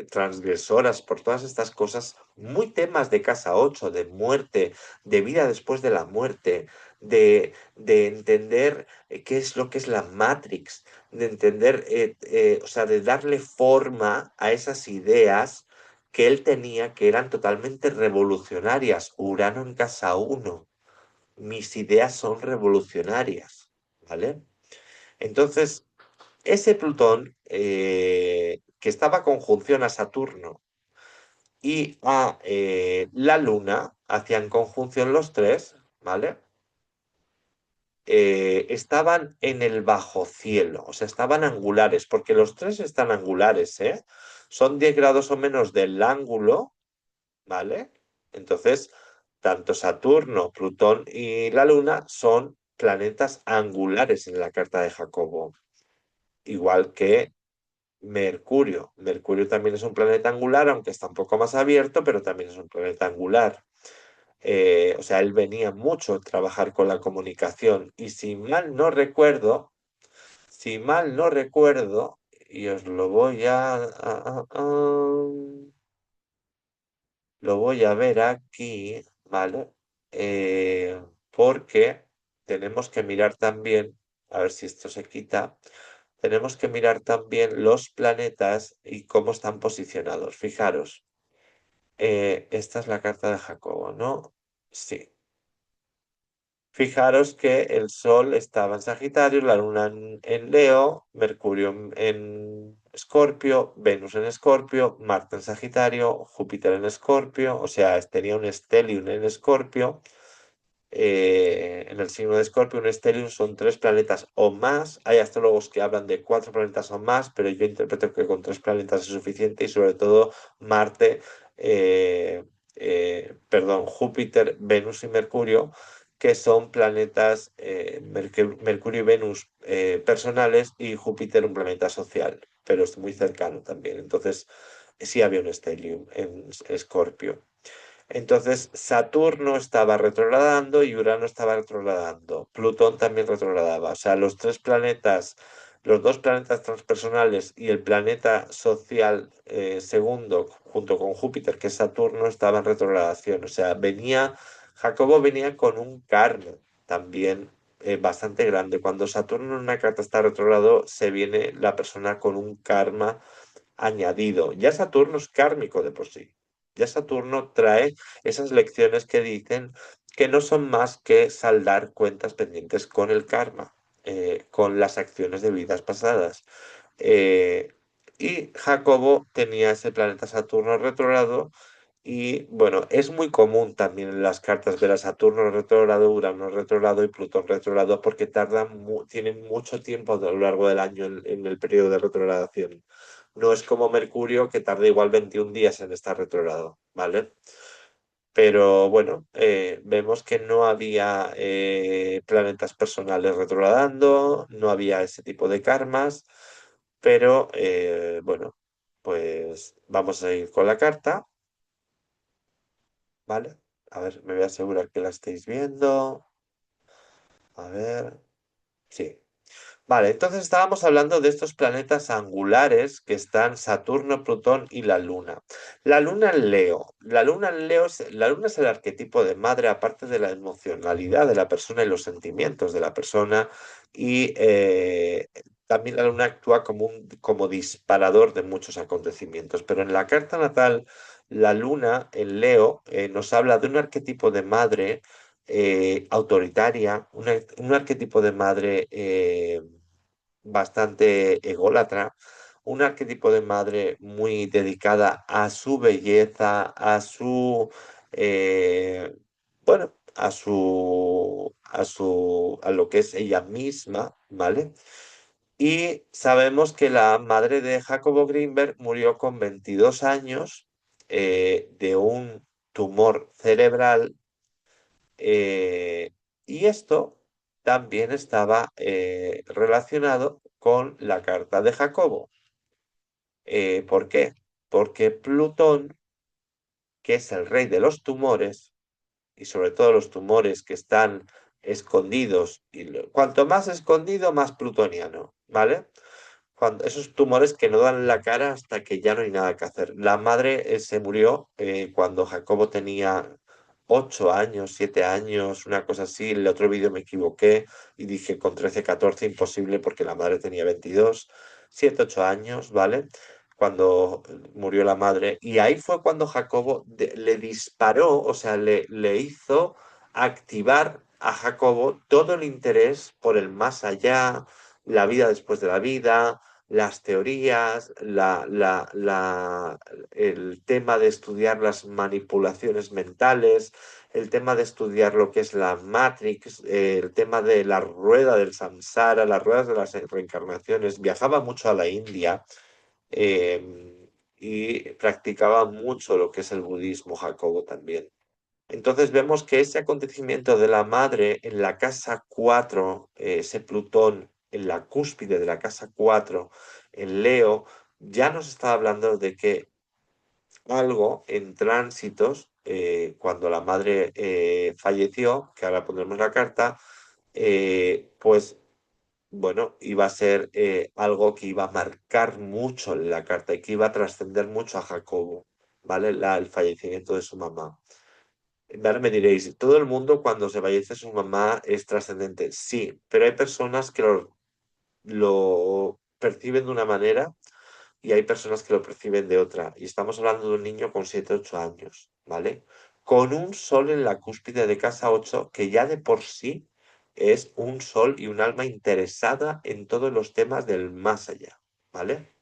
S1: transgresoras, por todas estas cosas, muy temas de casa 8, de muerte, de vida después de la muerte, de entender qué es lo que es la Matrix, de entender, o sea, de darle forma a esas ideas que él tenía que eran totalmente revolucionarias. Urano en casa 1, mis ideas son revolucionarias, ¿vale? Entonces, ese Plutón, que estaba conjunción a Saturno y a la Luna, hacían conjunción los tres, ¿vale? Estaban en el bajo cielo, o sea, estaban angulares, porque los tres están angulares, ¿eh? Son 10 grados o menos del ángulo, ¿vale? Entonces, tanto Saturno, Plutón y la Luna son planetas angulares en la carta de Jacobo, igual que Mercurio. Mercurio también es un planeta angular, aunque está un poco más abierto, pero también es un planeta angular. O sea, él venía mucho a trabajar con la comunicación. Y si mal no recuerdo, y os lo voy lo voy a ver aquí, ¿vale? Porque tenemos que mirar también, a ver si esto se quita. Tenemos que mirar también los planetas y cómo están posicionados. Fijaros, esta es la carta de Jacobo, ¿no? Sí. Fijaros que el Sol estaba en Sagitario, la Luna en Leo, Mercurio en Escorpio, Venus en Escorpio, Marte en Sagitario, Júpiter en Escorpio, o sea, tenía un stellium en Escorpio, en el signo de Escorpio, un stellium son tres planetas o más. Hay astrólogos que hablan de cuatro planetas o más, pero yo interpreto que con tres planetas es suficiente y sobre todo Marte, perdón, Júpiter, Venus y Mercurio, que son planetas Mercurio y Venus personales y Júpiter un planeta social, pero es muy cercano también. Entonces, sí había un stellium en Escorpio. Entonces Saturno estaba retrogradando y Urano estaba retrogradando. Plutón también retrogradaba. O sea, los tres planetas, los dos planetas transpersonales y el planeta social segundo, junto con Júpiter, que es Saturno, estaban en retrogradación. O sea, Jacobo venía con un karma también bastante grande. Cuando Saturno en una carta está retrogrado, se viene la persona con un karma añadido. Ya Saturno es kármico de por sí. Ya Saturno trae esas lecciones que dicen que no son más que saldar cuentas pendientes con el karma, con las acciones de vidas pasadas. Eh, y Jacobo tenía ese planeta Saturno retrógrado y bueno, es muy común también en las cartas ver a Saturno retrógrado, Urano retrógrado y Plutón retrógrado porque tienen mucho tiempo a lo largo del año en el periodo de retrogradación. No es como Mercurio que tarda igual 21 días en estar retrógrado, ¿vale? Pero bueno, vemos que no había planetas personales retrogradando, no había ese tipo de karmas, pero bueno, pues vamos a ir con la carta, ¿vale? A ver, me voy a asegurar que la estáis viendo. A ver, sí. Vale, entonces estábamos hablando de estos planetas angulares que están Saturno, Plutón y la Luna. La Luna en Leo. La Luna es el arquetipo de madre, aparte de la emocionalidad de la persona y los sentimientos de la persona. Y también la Luna actúa como disparador de muchos acontecimientos. Pero en la carta natal, la Luna en Leo nos habla de un arquetipo de madre autoritaria, un arquetipo de madre bastante ególatra, un arquetipo de madre muy dedicada a su belleza, eh, bueno, a lo que es ella misma, ¿vale? Y sabemos que la madre de Jacobo Greenberg murió con 22 años de un tumor cerebral, eh, y esto también estaba relacionado con la carta de Jacobo. ¿Por qué? Porque Plutón, que es el rey de los tumores, y sobre todo los tumores que están escondidos, y cuanto más escondido, más plutoniano, ¿vale? Esos tumores que no dan la cara hasta que ya no hay nada que hacer. La madre se murió cuando Jacobo tenía 8 años, 7 años, una cosa así. En el otro vídeo me equivoqué y dije con 13, 14, imposible porque la madre tenía 22, 7, 8 años, ¿vale? Cuando murió la madre. Y ahí fue cuando Jacobo le disparó, o sea, le hizo activar a Jacobo todo el interés por el más allá, la vida después de la vida, las teorías, el tema de estudiar las manipulaciones mentales, el tema de estudiar lo que es la Matrix, el tema de la rueda del samsara, las ruedas de las reencarnaciones. Viajaba mucho a la India y practicaba mucho lo que es el budismo, Jacobo también. Entonces vemos que ese acontecimiento de la madre en la casa 4, ese Plutón en la cúspide de la casa 4, en Leo, ya nos está hablando de que algo en tránsitos, cuando la madre falleció, que ahora pondremos la carta, pues bueno, iba a ser algo que iba a marcar mucho en la carta y que iba a trascender mucho a Jacobo, ¿vale? El fallecimiento de su mamá. Ahora me diréis, todo el mundo cuando se fallece su mamá es trascendente. Sí, pero hay personas que lo perciben de una manera y hay personas que lo perciben de otra. Y estamos hablando de un niño con 7 8 años, ¿vale? Con un sol en la cúspide de casa 8 que ya de por sí es un sol y un alma interesada en todos los temas del más allá, ¿vale?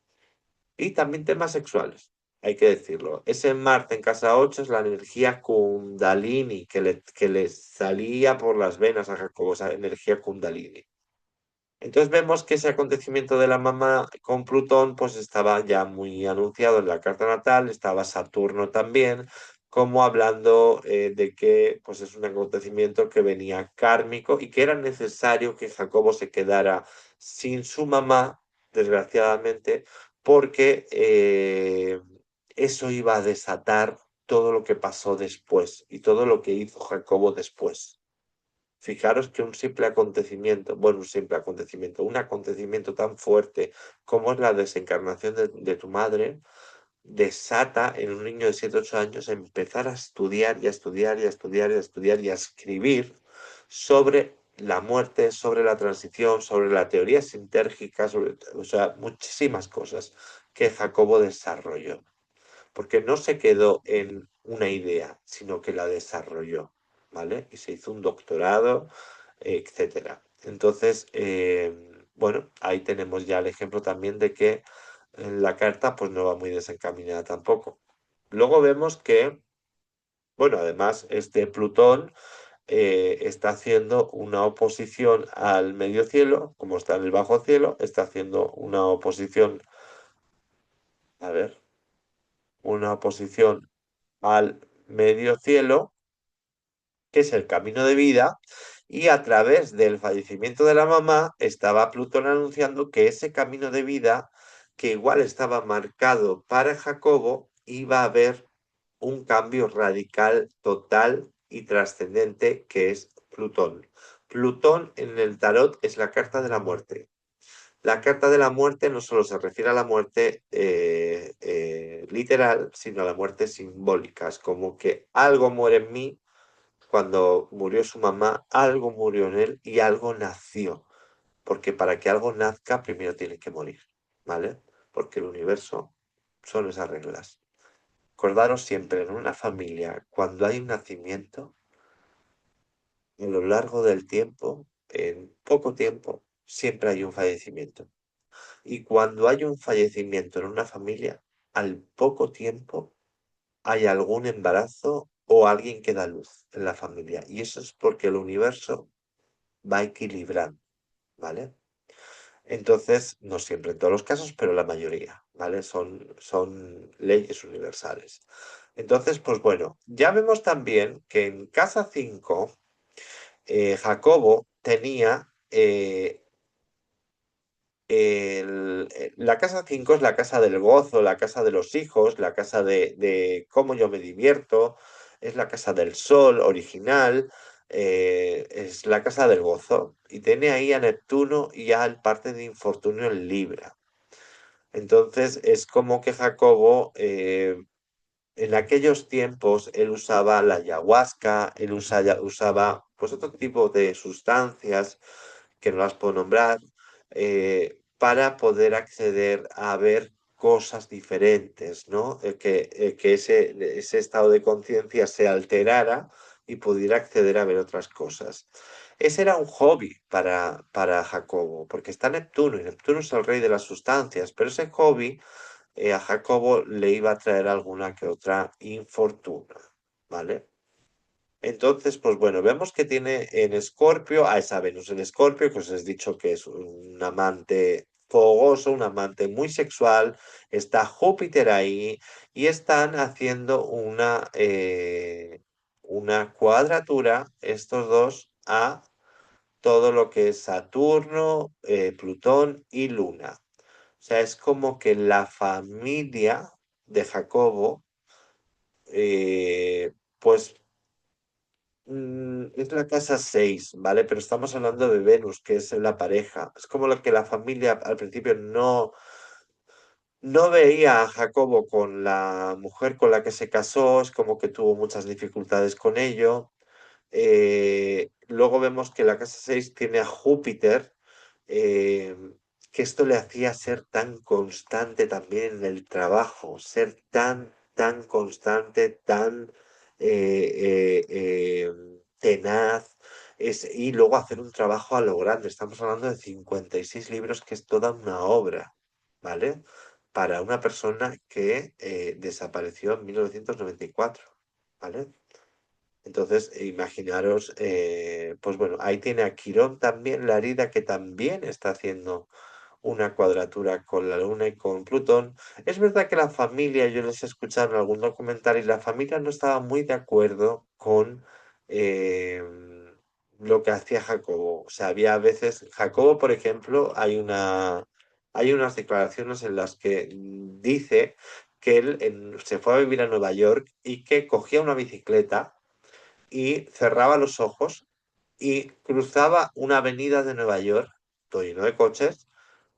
S1: Y también temas sexuales, hay que decirlo. Ese Marte en casa 8 es la energía Kundalini que le salía por las venas a Jacobo, esa energía Kundalini. Entonces vemos que ese acontecimiento de la mamá con Plutón pues estaba ya muy anunciado en la carta natal, estaba Saturno también, como hablando de que pues es un acontecimiento que venía kármico y que era necesario que Jacobo se quedara sin su mamá, desgraciadamente, porque eso iba a desatar todo lo que pasó después y todo lo que hizo Jacobo después. Fijaros que un simple acontecimiento, bueno, un acontecimiento tan fuerte como es la desencarnación de tu madre, desata en un niño de 7 8 años empezar a estudiar y a estudiar y a estudiar y a estudiar y a escribir sobre la muerte, sobre la transición, sobre la teoría sintérgica, o sea, muchísimas cosas que Jacobo desarrolló porque no se quedó en una idea, sino que la desarrolló, ¿vale? Y se hizo un doctorado, etcétera. Entonces, bueno, ahí tenemos ya el ejemplo también de que la carta pues no va muy desencaminada tampoco. Luego vemos que, bueno, además este Plutón está haciendo una oposición al medio cielo, como está en el bajo cielo, está haciendo una oposición, a ver, una oposición al medio cielo, que es el camino de vida, y a través del fallecimiento de la mamá estaba Plutón anunciando que ese camino de vida, que igual estaba marcado para Jacobo, iba a haber un cambio radical, total y trascendente, que es Plutón. Plutón en el tarot es la carta de la muerte. La carta de la muerte no solo se refiere a la muerte literal, sino a la muerte simbólica. Es como que algo muere en mí cuando murió su mamá, algo murió en él y algo nació. Porque para que algo nazca, primero tiene que morir, ¿vale? Porque el universo son esas reglas. Acordaros siempre, en una familia, cuando hay un nacimiento, a lo largo del tiempo, en poco tiempo, siempre hay un fallecimiento. Y cuando hay un fallecimiento en una familia, al poco tiempo hay algún embarazo o alguien que da luz en la familia. Y eso es porque el universo va equilibrando, ¿vale? Entonces, no siempre en todos los casos, pero la mayoría, ¿vale? Son leyes universales. Entonces, pues bueno, ya vemos también que en casa 5 Jacobo tenía la casa 5 es la casa del gozo, la casa de los hijos, la casa de cómo yo me divierto, es la casa del sol original, es la casa del gozo. Y tiene ahí a Neptuno y al parte de infortunio en Libra. Entonces es como que Jacobo en aquellos tiempos él usaba la ayahuasca, él usaba pues otro tipo de sustancias que no las puedo nombrar, para poder acceder a ver cosas diferentes, ¿no? Que ese estado de conciencia se alterara y pudiera acceder a ver otras cosas. Ese era un hobby para Jacobo, porque está Neptuno, y Neptuno es el rey de las sustancias, pero ese hobby a Jacobo le iba a traer alguna que otra infortuna, ¿vale? Entonces, pues bueno, vemos que tiene en Escorpio a esa Venus en Escorpio, que os he dicho que es un amante fogoso, un amante muy sexual, está Júpiter ahí y están haciendo una cuadratura, estos dos, a todo lo que es Saturno, Plutón y Luna. O sea, es como que la familia de Jacobo, pues es la casa 6, ¿vale? Pero estamos hablando de Venus, que es la pareja. Es como lo que la familia al principio no veía a Jacobo con la mujer con la que se casó, es como que tuvo muchas dificultades con ello. Luego vemos que la casa 6 tiene a Júpiter, eh, que esto le hacía ser tan constante también en el trabajo, ser tan constante, tan tenaz, y luego hacer un trabajo a lo grande. Estamos hablando de 56 libros, que es toda una obra, ¿vale? Para una persona que desapareció en 1994, ¿vale? Entonces, imaginaros, pues bueno, ahí tiene a Quirón también, la herida que también está haciendo una cuadratura con la Luna y con Plutón. Es verdad que la familia, yo les he escuchado en algún documental y la familia no estaba muy de acuerdo con eh, lo que hacía Jacobo. O sea, había veces, Jacobo, por ejemplo, hay unas declaraciones en las que dice que él se fue a vivir a Nueva York y que cogía una bicicleta y cerraba los ojos y cruzaba una avenida de Nueva York, todo lleno de coches,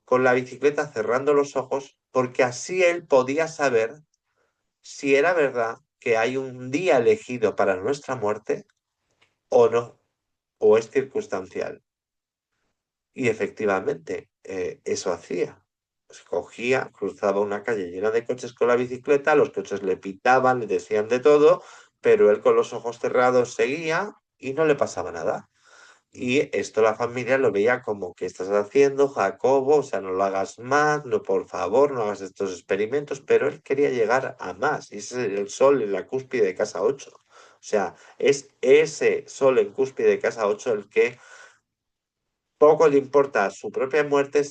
S1: con la bicicleta cerrando los ojos, porque así él podía saber si era verdad que hay un día elegido para nuestra muerte o no, o es circunstancial. Y efectivamente, eso hacía. Cogía, cruzaba una calle llena de coches con la bicicleta, los coches le pitaban, le decían de todo, pero él con los ojos cerrados seguía y no le pasaba nada. Y esto la familia lo veía como, ¿qué estás haciendo, Jacobo? O sea, no lo hagas más, no, por favor, no hagas estos experimentos, pero él quería llegar a más. Y ese es el sol en la cúspide de casa 8. O sea, es ese sol en cúspide de casa 8 el que poco le importa su propia muerte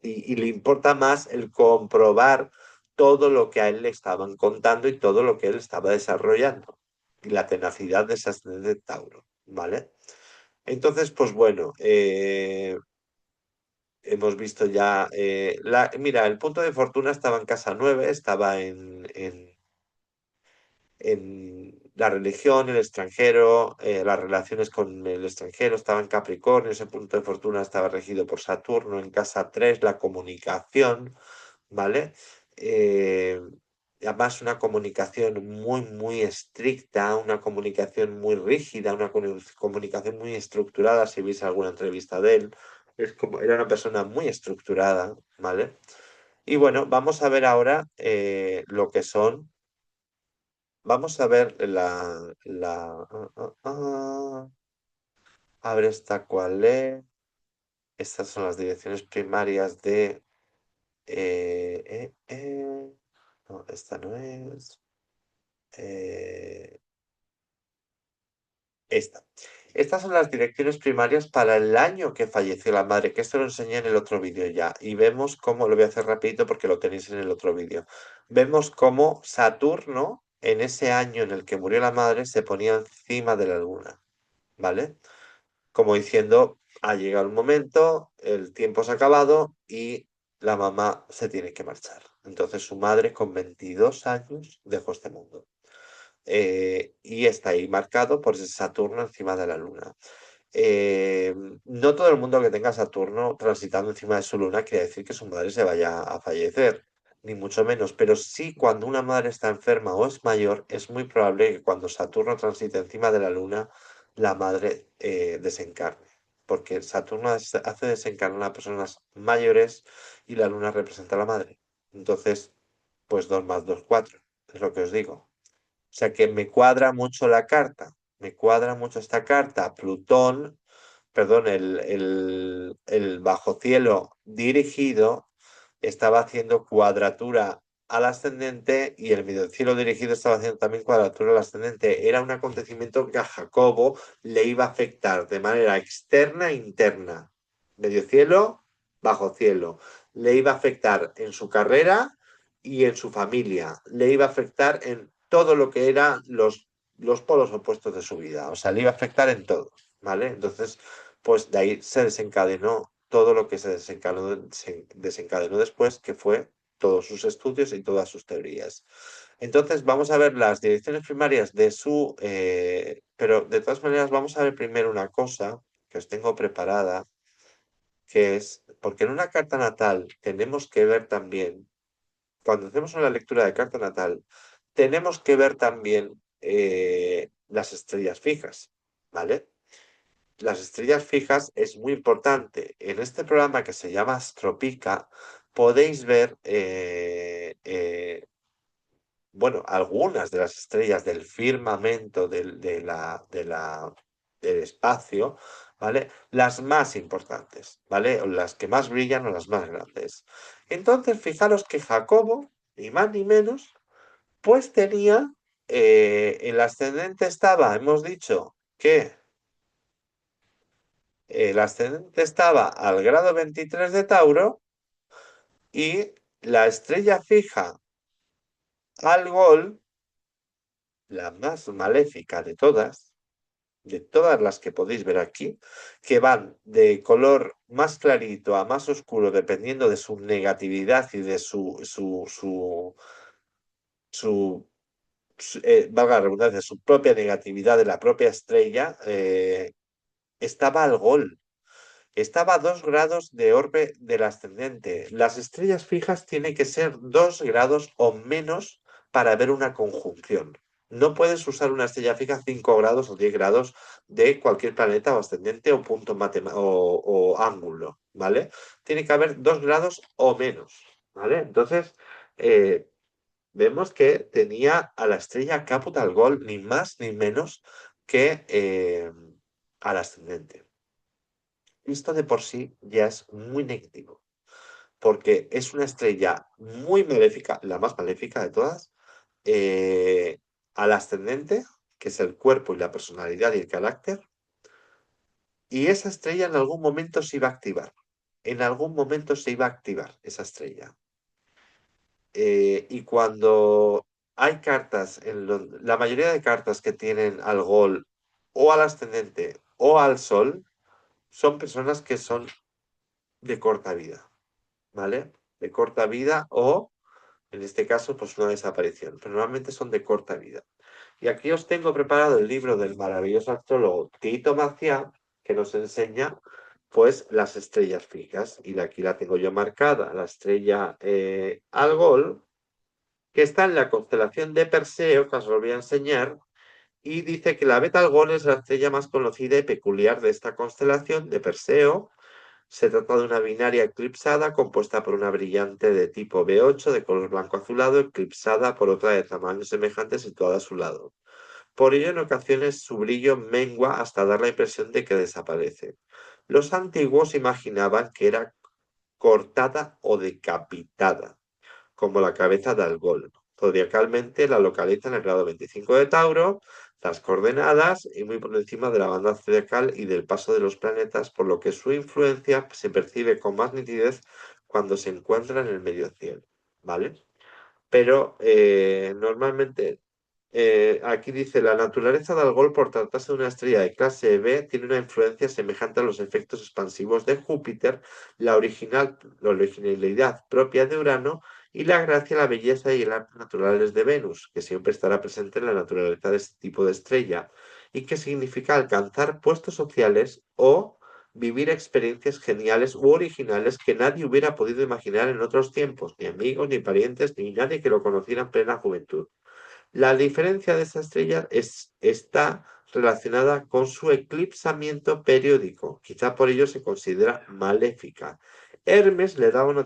S1: y le importa más el comprobar todo lo que a él le estaban contando y todo lo que él estaba desarrollando. Y la tenacidad de ese ascendente Tauro, ¿vale? Entonces, pues bueno, hemos visto ya, mira, el punto de fortuna estaba en casa 9, estaba en la religión, el extranjero, las relaciones con el extranjero, estaba en Capricornio, ese punto de fortuna estaba regido por Saturno, en casa 3 la comunicación, ¿vale? Eh, Además, una comunicación muy estricta, una comunicación muy rígida, una comunicación muy estructurada, si veis alguna entrevista de él, es como, era una persona muy estructurada, ¿vale? Y bueno, vamos a ver ahora lo que son. Vamos a ver a ver esta cuál es. Estas son las direcciones primarias de... No, esta no es. eh, Esta. Estas son las direcciones primarias para el año que falleció la madre, que esto lo enseñé en el otro vídeo ya. Y vemos cómo, lo voy a hacer rapidito porque lo tenéis en el otro vídeo. Vemos cómo Saturno en ese año en el que murió la madre, se ponía encima de la luna, ¿vale? Como diciendo, ha llegado el momento, el tiempo se ha acabado y la mamá se tiene que marchar. Entonces su madre con 22 años dejó este mundo. Y está ahí marcado por ese Saturno encima de la luna. Eh, no todo el mundo que tenga Saturno transitando encima de su luna quiere decir que su madre se vaya a fallecer, ni mucho menos, pero sí cuando una madre está enferma o es mayor, es muy probable que cuando Saturno transite encima de la luna, la madre desencarne, porque Saturno hace desencarnar a personas mayores y la luna representa a la madre. Entonces, pues 2 más 2 4 es lo que os digo. O sea que me cuadra mucho la carta, me cuadra mucho esta carta. Plutón, perdón, el bajo cielo dirigido estaba haciendo cuadratura al ascendente y el medio cielo dirigido estaba haciendo también cuadratura al ascendente. Era un acontecimiento que a Jacobo le iba a afectar de manera externa e interna. Medio cielo, bajo cielo. Le iba a afectar en su carrera y en su familia. Le iba a afectar en todo lo que eran los polos opuestos de su vida. O sea, le iba a afectar en todo, ¿vale? Entonces, pues de ahí se desencadenó todo lo que se desencadenó después, que fue todos sus estudios y todas sus teorías. Entonces, vamos a ver las direcciones primarias de su... pero de todas maneras, vamos a ver primero una cosa que os tengo preparada, que es, porque en una carta natal tenemos que ver también, cuando hacemos una lectura de carta natal, tenemos que ver también las estrellas fijas, ¿vale? Las estrellas fijas es muy importante. En este programa que se llama Astropica podéis ver, bueno, algunas de las estrellas del firmamento del espacio, ¿vale? Las más importantes, ¿vale? O las que más brillan o las más grandes. Entonces, fijaros que Jacobo, ni más ni menos, pues tenía, el ascendente estaba, hemos dicho que el ascendente estaba al grado 23 de Tauro y la estrella fija Algol, la más maléfica de todas las que podéis ver aquí, que van de color más clarito a más oscuro dependiendo de su negatividad y de su, valga la redundancia, su propia negatividad de la propia estrella, estaba Algol. Estaba a 2 grados de orbe del ascendente. Las estrellas fijas tienen que ser 2 grados o menos para ver una conjunción. No puedes usar una estrella fija 5 grados o 10 grados de cualquier planeta o ascendente o punto o ángulo, ¿vale? Tiene que haber 2 grados o menos, ¿vale? Entonces, eh, vemos que tenía a la estrella Capital Gold ni más ni menos que al ascendente. Esto de por sí ya es muy negativo, porque es una estrella muy maléfica, la más maléfica de todas, eh, al ascendente, que es el cuerpo y la personalidad y el carácter, y esa estrella en algún momento se iba a activar. En algún momento se iba a activar esa estrella. Y cuando hay cartas, la mayoría de cartas que tienen al Gol o al ascendente o al Sol, son personas que son de corta vida. ¿Vale? De corta vida o, en este caso, pues una desaparición. Pero normalmente son de corta vida. Y aquí os tengo preparado el libro del maravilloso astrólogo Tito Maciá, que nos enseña, pues, las estrellas fijas. Y de aquí la tengo yo marcada, la estrella Algol, que está en la constelación de Perseo, que os lo voy a enseñar. Y dice que la Beta Algol es la estrella más conocida y peculiar de esta constelación de Perseo. Se trata de una binaria eclipsada compuesta por una brillante de tipo B8 de color blanco azulado, eclipsada por otra de tamaño semejante situada a su lado. Por ello, en ocasiones su brillo mengua hasta dar la impresión de que desaparece. Los antiguos imaginaban que era cortada o decapitada, como la cabeza de Algol. Zodiacalmente la localiza en el grado 25 de Tauro, las coordenadas y muy por encima de la banda zodiacal y del paso de los planetas, por lo que su influencia se percibe con más nitidez cuando se encuentra en el medio cielo, ¿vale? Pero normalmente Aquí dice, la naturaleza de Algol, por tratarse de una estrella de clase B, tiene una influencia semejante a los efectos expansivos de Júpiter, la originalidad propia de Urano y la gracia, la belleza y el arte naturales de Venus, que siempre estará presente en la naturaleza de este tipo de estrella, y que significa alcanzar puestos sociales o vivir experiencias geniales u originales que nadie hubiera podido imaginar en otros tiempos, ni amigos, ni parientes, ni nadie que lo conociera en plena juventud. La diferencia de esta estrella está relacionada con su eclipsamiento periódico. Quizá por ello se considera maléfica. Hermes le daba una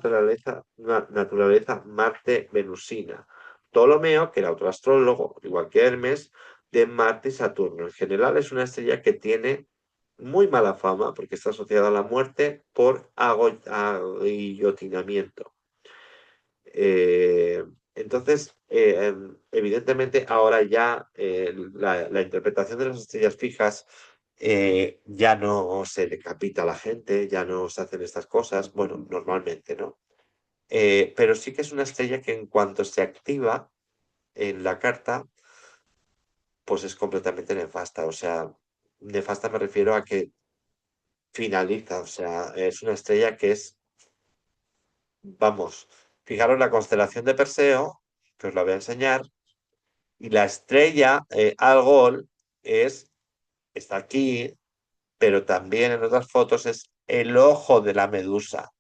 S1: naturaleza Marte-venusina. Ptolomeo, que era otro astrólogo, igual que Hermes, de Marte y Saturno. En general es una estrella que tiene muy mala fama porque está asociada a la muerte por aguillotinamiento. Eh, evidentemente, ahora ya la interpretación de las estrellas fijas ya no se decapita a la gente, ya no se hacen estas cosas, bueno, normalmente, ¿no? Pero sí que es una estrella que en cuanto se activa en la carta, pues es completamente nefasta. O sea, nefasta me refiero a que finaliza, o sea, es una estrella que es, vamos, fijaros la constelación de Perseo, que os la voy a enseñar. Y la estrella Algol está aquí, pero también en otras fotos es el ojo de la medusa,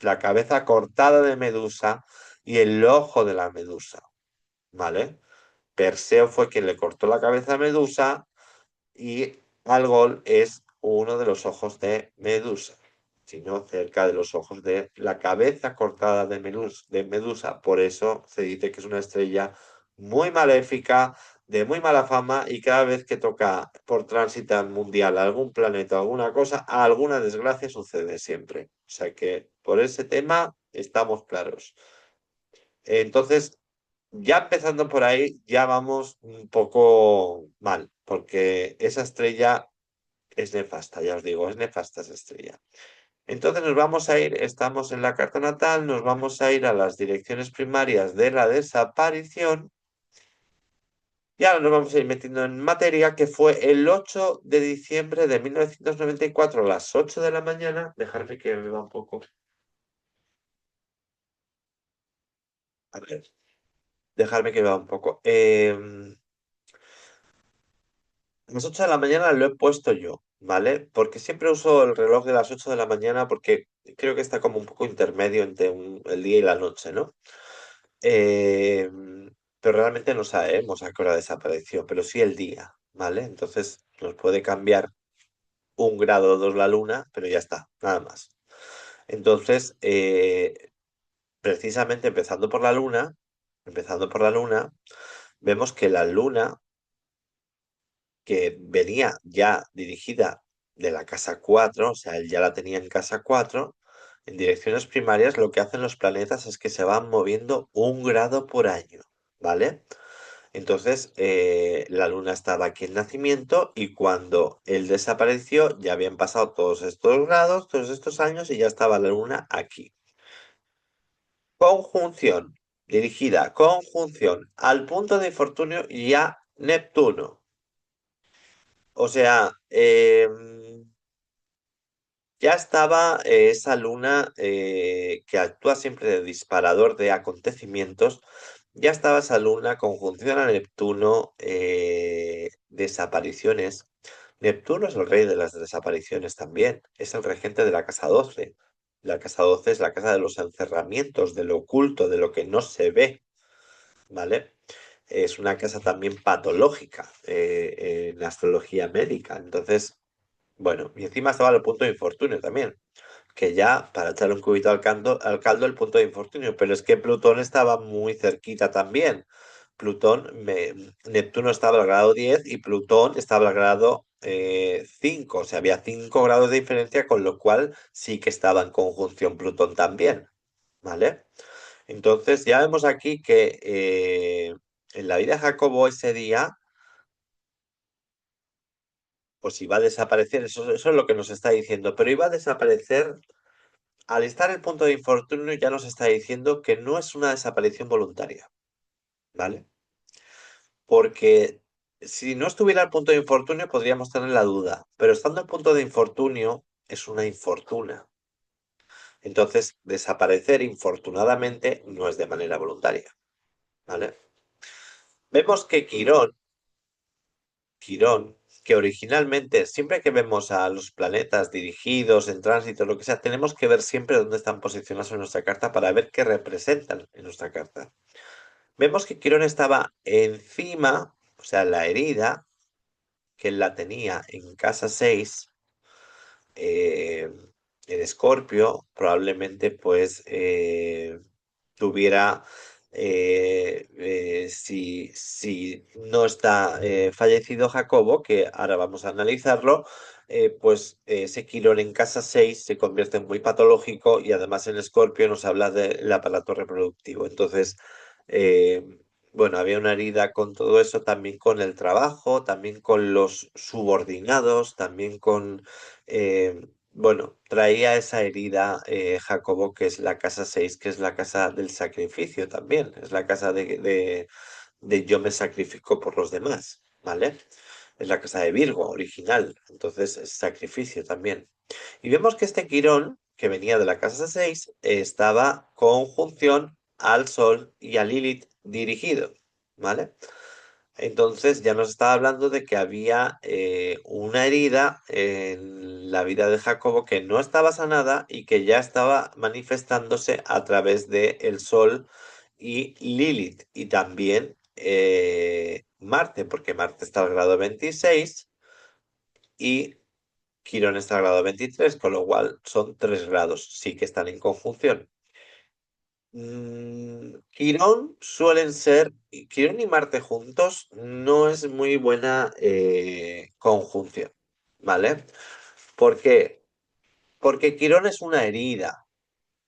S1: la cabeza cortada de Medusa y el ojo de la medusa, ¿vale? Perseo fue quien le cortó la cabeza a Medusa y Algol es uno de los ojos de Medusa, sino cerca de los ojos de la cabeza cortada de Medusa. Por eso se dice que es una estrella muy maléfica, de muy mala fama, y cada vez que toca por tránsito mundial algún planeta o alguna cosa, alguna desgracia sucede siempre. O sea que por ese tema estamos claros. Entonces, ya empezando por ahí, ya vamos un poco mal, porque esa estrella es nefasta, ya os digo, es nefasta esa estrella. Entonces nos vamos a ir, estamos en la carta natal, nos vamos a ir a las direcciones primarias de la desaparición y ahora nos vamos a ir metiendo en materia, que fue el 8 de diciembre de 1994 a las 8 de la mañana. Dejarme que me va un poco. A ver, dejarme que me va un poco. Las 8 de la mañana lo he puesto yo, ¿vale? Porque siempre uso el reloj de las 8 de la mañana porque creo que está como un poco intermedio entre el día y la noche, ¿no? Eh, pero realmente no sabemos a qué hora desapareció, pero sí el día, ¿vale? Entonces nos puede cambiar 1 grado o dos la luna, pero ya está, nada más. Entonces, precisamente empezando por la luna, vemos que la luna que venía ya dirigida de la casa 4, o sea, él ya la tenía en casa 4, en direcciones primarias lo que hacen los planetas es que se van moviendo 1 grado por año, ¿vale? Entonces, la luna estaba aquí en nacimiento y cuando él desapareció ya habían pasado todos estos grados, todos estos años y ya estaba la luna aquí. Conjunción, conjunción al punto de infortunio y a Neptuno. O sea, ya estaba esa luna que actúa siempre de disparador de acontecimientos, ya estaba esa luna conjunción a Neptuno, desapariciones. Neptuno es el rey de las desapariciones también, es el regente de la casa 12. La casa 12 es la casa de los encerramientos, de lo oculto, de lo que no se ve, ¿vale? Es una casa también patológica en la astrología médica. Entonces, bueno, y encima estaba el punto de infortunio también, que ya para echarle un cubito al caldo el punto de infortunio, pero es que Plutón estaba muy cerquita también. Neptuno estaba al grado 10 y Plutón estaba al grado 5, o sea, había 5 grados de diferencia, con lo cual sí que estaba en conjunción Plutón también, ¿vale? Entonces ya vemos aquí que en la vida de Jacobo ese día pues iba a desaparecer, eso es lo que nos está diciendo, pero iba a desaparecer. Al estar el punto de infortunio ya nos está diciendo que no es una desaparición voluntaria, ¿vale? porque si no estuviera al punto de infortunio podríamos tener la duda, pero estando al punto de infortunio es una infortuna. Entonces, desaparecer infortunadamente no es de manera voluntaria, ¿vale? Vemos que Quirón, que originalmente, siempre que vemos a los planetas dirigidos en tránsito, lo que sea, tenemos que ver siempre dónde están posicionados en nuestra carta para ver qué representan en nuestra carta. Vemos que Quirón estaba encima, o sea, la herida, que él la tenía en casa 6 eh, en Escorpio, probablemente pues tuviera, si no está fallecido Jacobo, que ahora vamos a analizarlo, pues ese Quirón en casa 6 se convierte en muy patológico y además en Escorpio nos habla del aparato reproductivo. Entonces, eh, bueno, había una herida con todo eso, también con el trabajo, también con los subordinados, también con bueno, traía esa herida Jacobo, que es la casa 6, que es la casa del sacrificio también, es la casa de yo me sacrifico por los demás, ¿vale? Es la casa de Virgo original, entonces es sacrificio también. Y vemos que este Quirón, que venía de la casa 6, estaba conjunción al Sol y a Lilith dirigido, ¿vale? Entonces ya nos estaba hablando de que había una herida en la vida de Jacobo que no estaba sanada y que ya estaba manifestándose a través de el Sol y Lilith y también Marte, porque Marte está al grado 26 y Quirón está al grado 23, con lo cual son 3 grados, sí que están en conjunción. Quirón y Marte juntos no es muy buena conjunción, ¿vale? ¿Por qué? Porque Quirón es una herida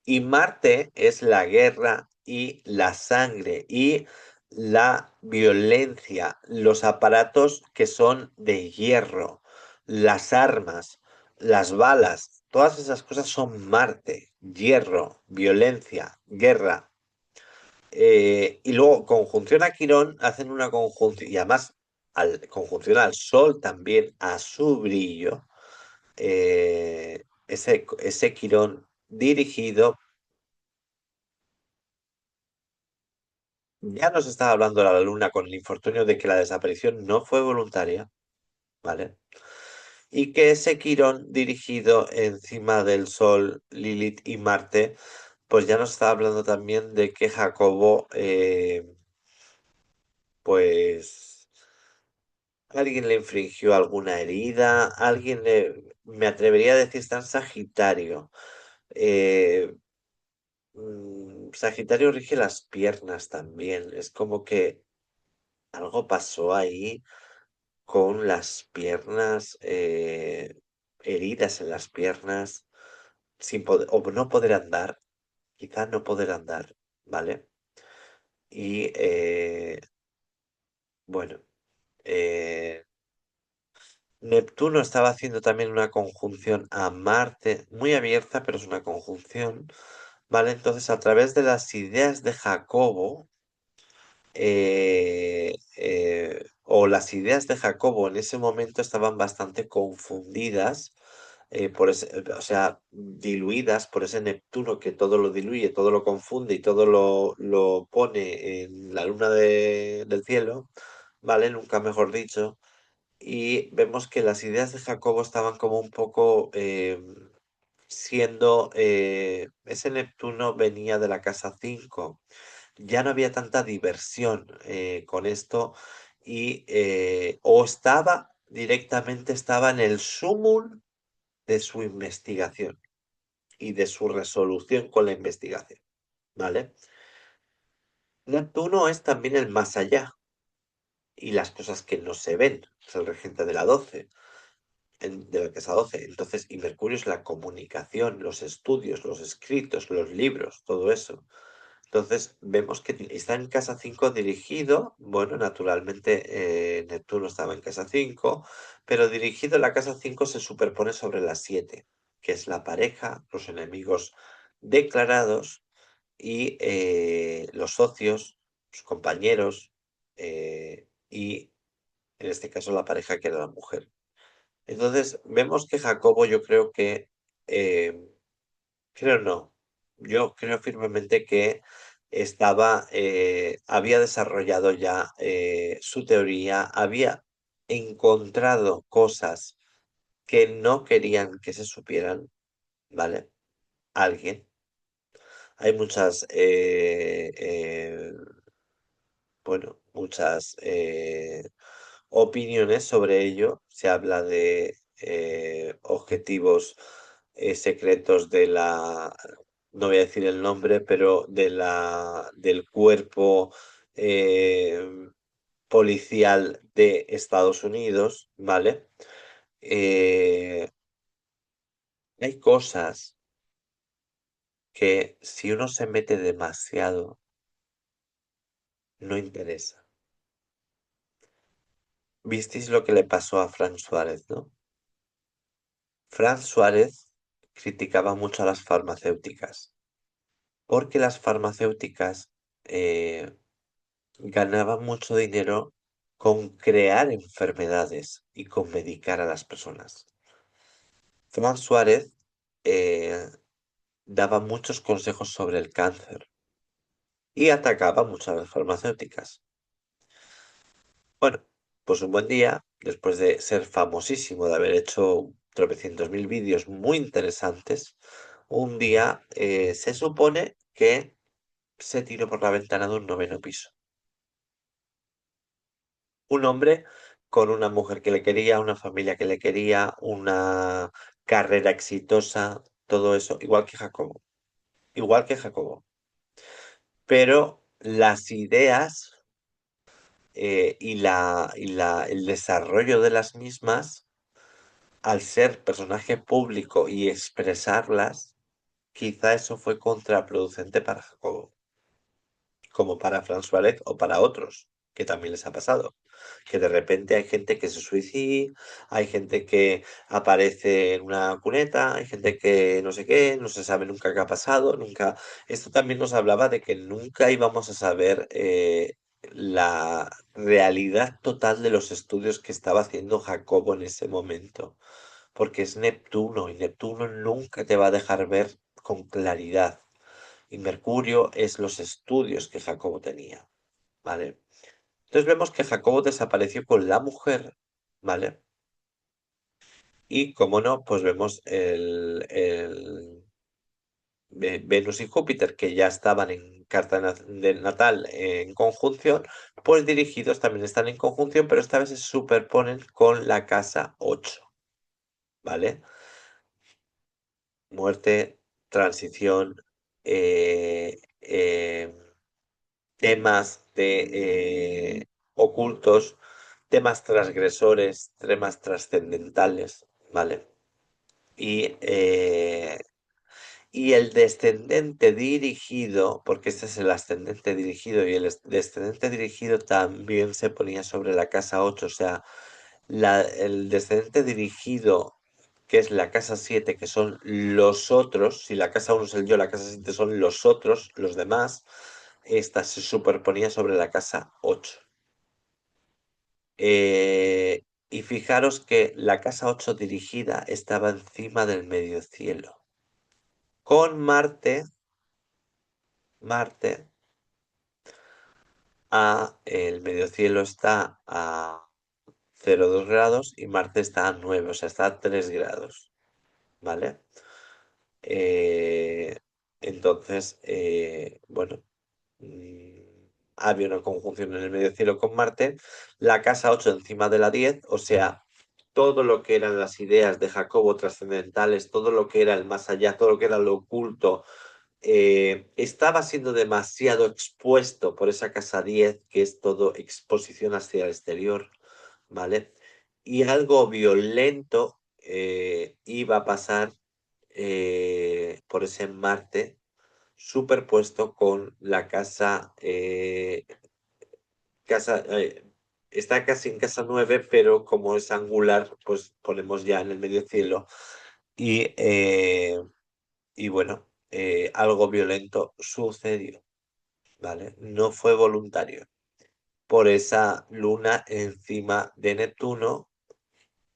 S1: y Marte es la guerra y la sangre y la violencia, los aparatos que son de hierro, las armas, las balas, todas esas cosas son Marte, hierro, violencia, guerra. Y luego, conjunción a Quirón, hacen una conjunción, y además, conjunción al Sol también, a su brillo, ese Quirón dirigido, ya nos estaba hablando la Luna con el infortunio de que la desaparición no fue voluntaria, ¿vale? Y que ese Quirón dirigido encima del Sol, Lilith y Marte, pues ya nos estaba hablando también de que Jacobo, pues alguien le infringió alguna herida, me atrevería a decir, está en Sagitario. Eh, Sagitario rige las piernas también. Es como que algo pasó ahí con las piernas, heridas en las piernas, sin poder, o no poder andar, quizá no poder andar, ¿vale? Y bueno, eh, Neptuno estaba haciendo también una conjunción a Marte, muy abierta, pero es una conjunción, ¿vale? Entonces, a través de las ideas de Jacobo, o las ideas de Jacobo en ese momento estaban bastante confundidas, o sea, diluidas por ese Neptuno que todo lo diluye, todo lo confunde y todo lo pone en la luna del cielo, ¿vale? Nunca mejor dicho. Y vemos que las ideas de Jacobo estaban como un poco siendo, ese Neptuno venía de la casa 5, ya no había tanta diversión con esto y o estaba en el sumum de su investigación y de su resolución con la investigación, ¿vale? Neptuno es también el más allá y las cosas que no se ven, es el regente de la 12 de la casa 12. Entonces, y Mercurio es la comunicación, los estudios, los escritos, los libros, todo eso. Entonces, vemos que está en casa 5 dirigido, bueno, naturalmente Neptuno estaba en casa 5, pero dirigido la casa 5 se superpone sobre la 7, que es la pareja, los enemigos declarados y los socios, los compañeros, y en este caso la pareja que era la mujer. Entonces, vemos que Jacobo yo creo que, eh, creo no, yo creo firmemente que había desarrollado ya su teoría, había encontrado cosas que no querían que se supieran, ¿vale? Alguien. Hay muchas opiniones sobre ello. Se habla de objetivos secretos no voy a decir el nombre, pero del cuerpo eh, policial de Estados Unidos, ¿vale? Eh, Hay cosas que si uno se mete demasiado, no interesa. ¿Visteis lo que le pasó a Frank Suárez, no? Frank Suárez criticaba mucho a las farmacéuticas, porque las farmacéuticas eh, ganaban mucho dinero con crear enfermedades y con medicar a las personas. Frank Suárez eh, daba muchos consejos sobre el cáncer y atacaba mucho a las farmacéuticas. Bueno, pues un buen día, después de ser famosísimo, de haber hecho tropecientos mil vídeos muy interesantes, un día se supone que se tiró por la ventana de un noveno piso. Un hombre con una mujer que le quería, una familia que le quería, una carrera exitosa, todo eso, igual que Jacobo, igual que Jacobo. Pero las ideas el desarrollo de las mismas, al ser personaje público y expresarlas, quizá eso fue contraproducente para Jacobo, como para Fran Suárez o para otros, que también les ha pasado. Que de repente hay gente que se suicida, hay gente que aparece en una cuneta, hay gente que no sé qué, no se sabe nunca qué ha pasado, nunca. Esto también nos hablaba de que nunca íbamos a saber la realidad total de los estudios que estaba haciendo Jacobo en ese momento, porque es Neptuno y Neptuno nunca te va a dejar ver con claridad. Y Mercurio es los estudios que Jacobo tenía, ¿vale? Entonces vemos que Jacobo desapareció con la mujer, ¿vale? Y como no, pues vemos Venus y Júpiter, que ya estaban en carta de natal en conjunción, pues dirigidos también están en conjunción, pero esta vez se superponen con la casa 8, ¿vale? Muerte, transición, eh, eh, temas ocultos, temas transgresores, temas trascendentales, ¿vale? Y, eh, y el descendente dirigido, porque este es el ascendente dirigido y descendente dirigido también se ponía sobre la casa 8, o sea, el descendente dirigido, que es la casa 7, que son los otros, si la casa 1 es el yo, la casa 7 son los otros, los demás, esta se superponía sobre la casa 8. Y fijaros que la casa 8 dirigida estaba encima del medio cielo. Con Marte el medio cielo está a 0,2 grados y Marte está a 9, o sea, está a 3 grados, ¿vale? Eh, entonces, bueno, mm, había una conjunción en el medio cielo con Marte, la casa 8 encima de la 10, o sea, todo lo que eran las ideas de Jacobo trascendentales, todo lo que era el más allá, todo lo que era lo oculto, estaba siendo demasiado expuesto por esa casa 10, que es todo exposición hacia el exterior, ¿vale? Y algo violento iba a pasar por ese Marte superpuesto con la está casi en casa 9, pero como es angular, pues ponemos ya en el medio cielo. Y, eh, y bueno, algo violento sucedió, ¿vale? No fue voluntario. por esa luna encima de Neptuno,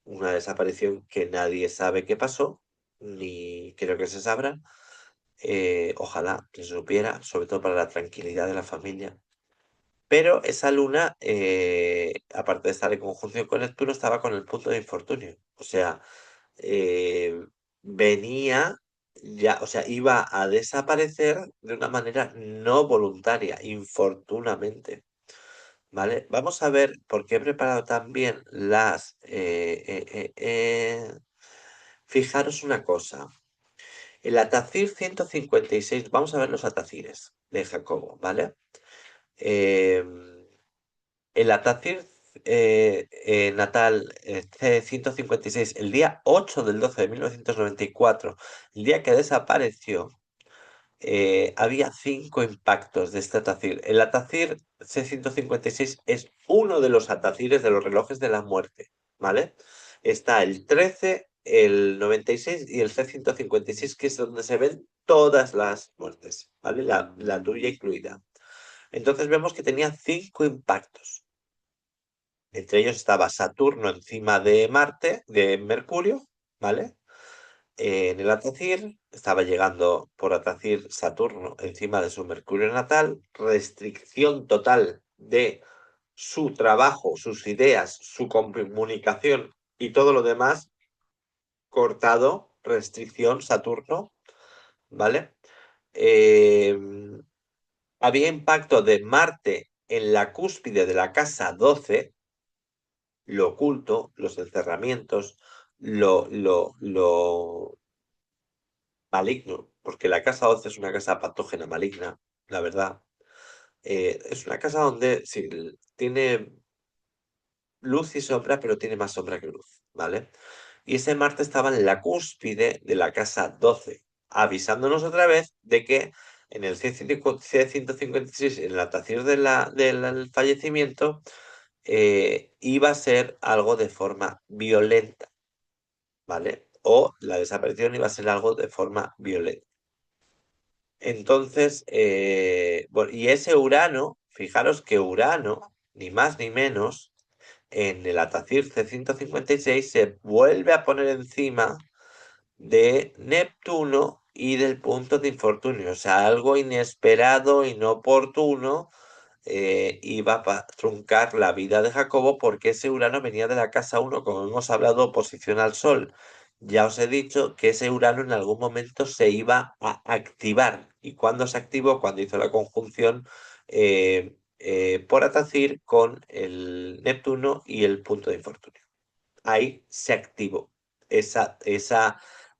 S1: una desaparición que nadie sabe qué pasó, ni creo que se sabrá. Ojalá que se supiera, sobre todo para la tranquilidad de la familia. Pero esa luna, aparte de estar en conjunción con Neptuno, estaba con el punto de infortunio. O sea, eh, venía ya, o sea, iba a desaparecer de una manera no voluntaria, infortunadamente. ¿Vale? Vamos a ver, porque he preparado también las... Fijaros una cosa. El Atacir 156, vamos a ver los Atacires de Jacobo, ¿vale? Em, el Atacir natal C156, el día 8 del 12 de 1994, el día que desapareció, había 5 impactos de este Atacir. El Atacir C156 es uno de los Atacires de los relojes de la muerte, ¿vale? Está el 13, el 96 y el C156, que es donde se ven todas las muertes, ¿vale? La tuya incluida. Entonces vemos que tenía 5 impactos. Entre ellos estaba Saturno encima de Marte, de Mercurio, ¿vale? En el Atacir estaba llegando por Atacir Saturno encima de su Mercurio natal, restricción total de su trabajo, sus ideas, su comunicación y todo lo demás cortado, restricción Saturno, ¿vale? Eh, había impacto de Marte en la cúspide de la casa 12, lo oculto, los encerramientos, lo maligno, porque la casa 11 es una casa patógena maligna, la verdad. Es una casa donde sí, tiene luz y sombra, pero tiene más sombra que luz, ¿vale? Y ese Marte estaba en la cúspide de la casa 12, avisándonos otra vez de que en el C156, en la tación del fallecimiento, iba a ser algo de forma violenta, ¿vale? O la desaparición iba a ser algo de forma violenta. Entonces, bueno, y ese Urano, fijaros que Urano, ni más ni menos, en el Atacir C156 se vuelve a poner encima de Neptuno y del punto de infortunio, o sea, algo inesperado, inoportuno, iba a truncar la vida de Jacobo porque ese Urano venía de la casa 1, como hemos hablado, oposición al Sol. Ya os he dicho que ese Urano en algún momento se iba a activar. ¿Y cuándo se activó? Cuando hizo la conjunción por Atacir con el Neptuno y el punto de infortunio. Ahí se activó esa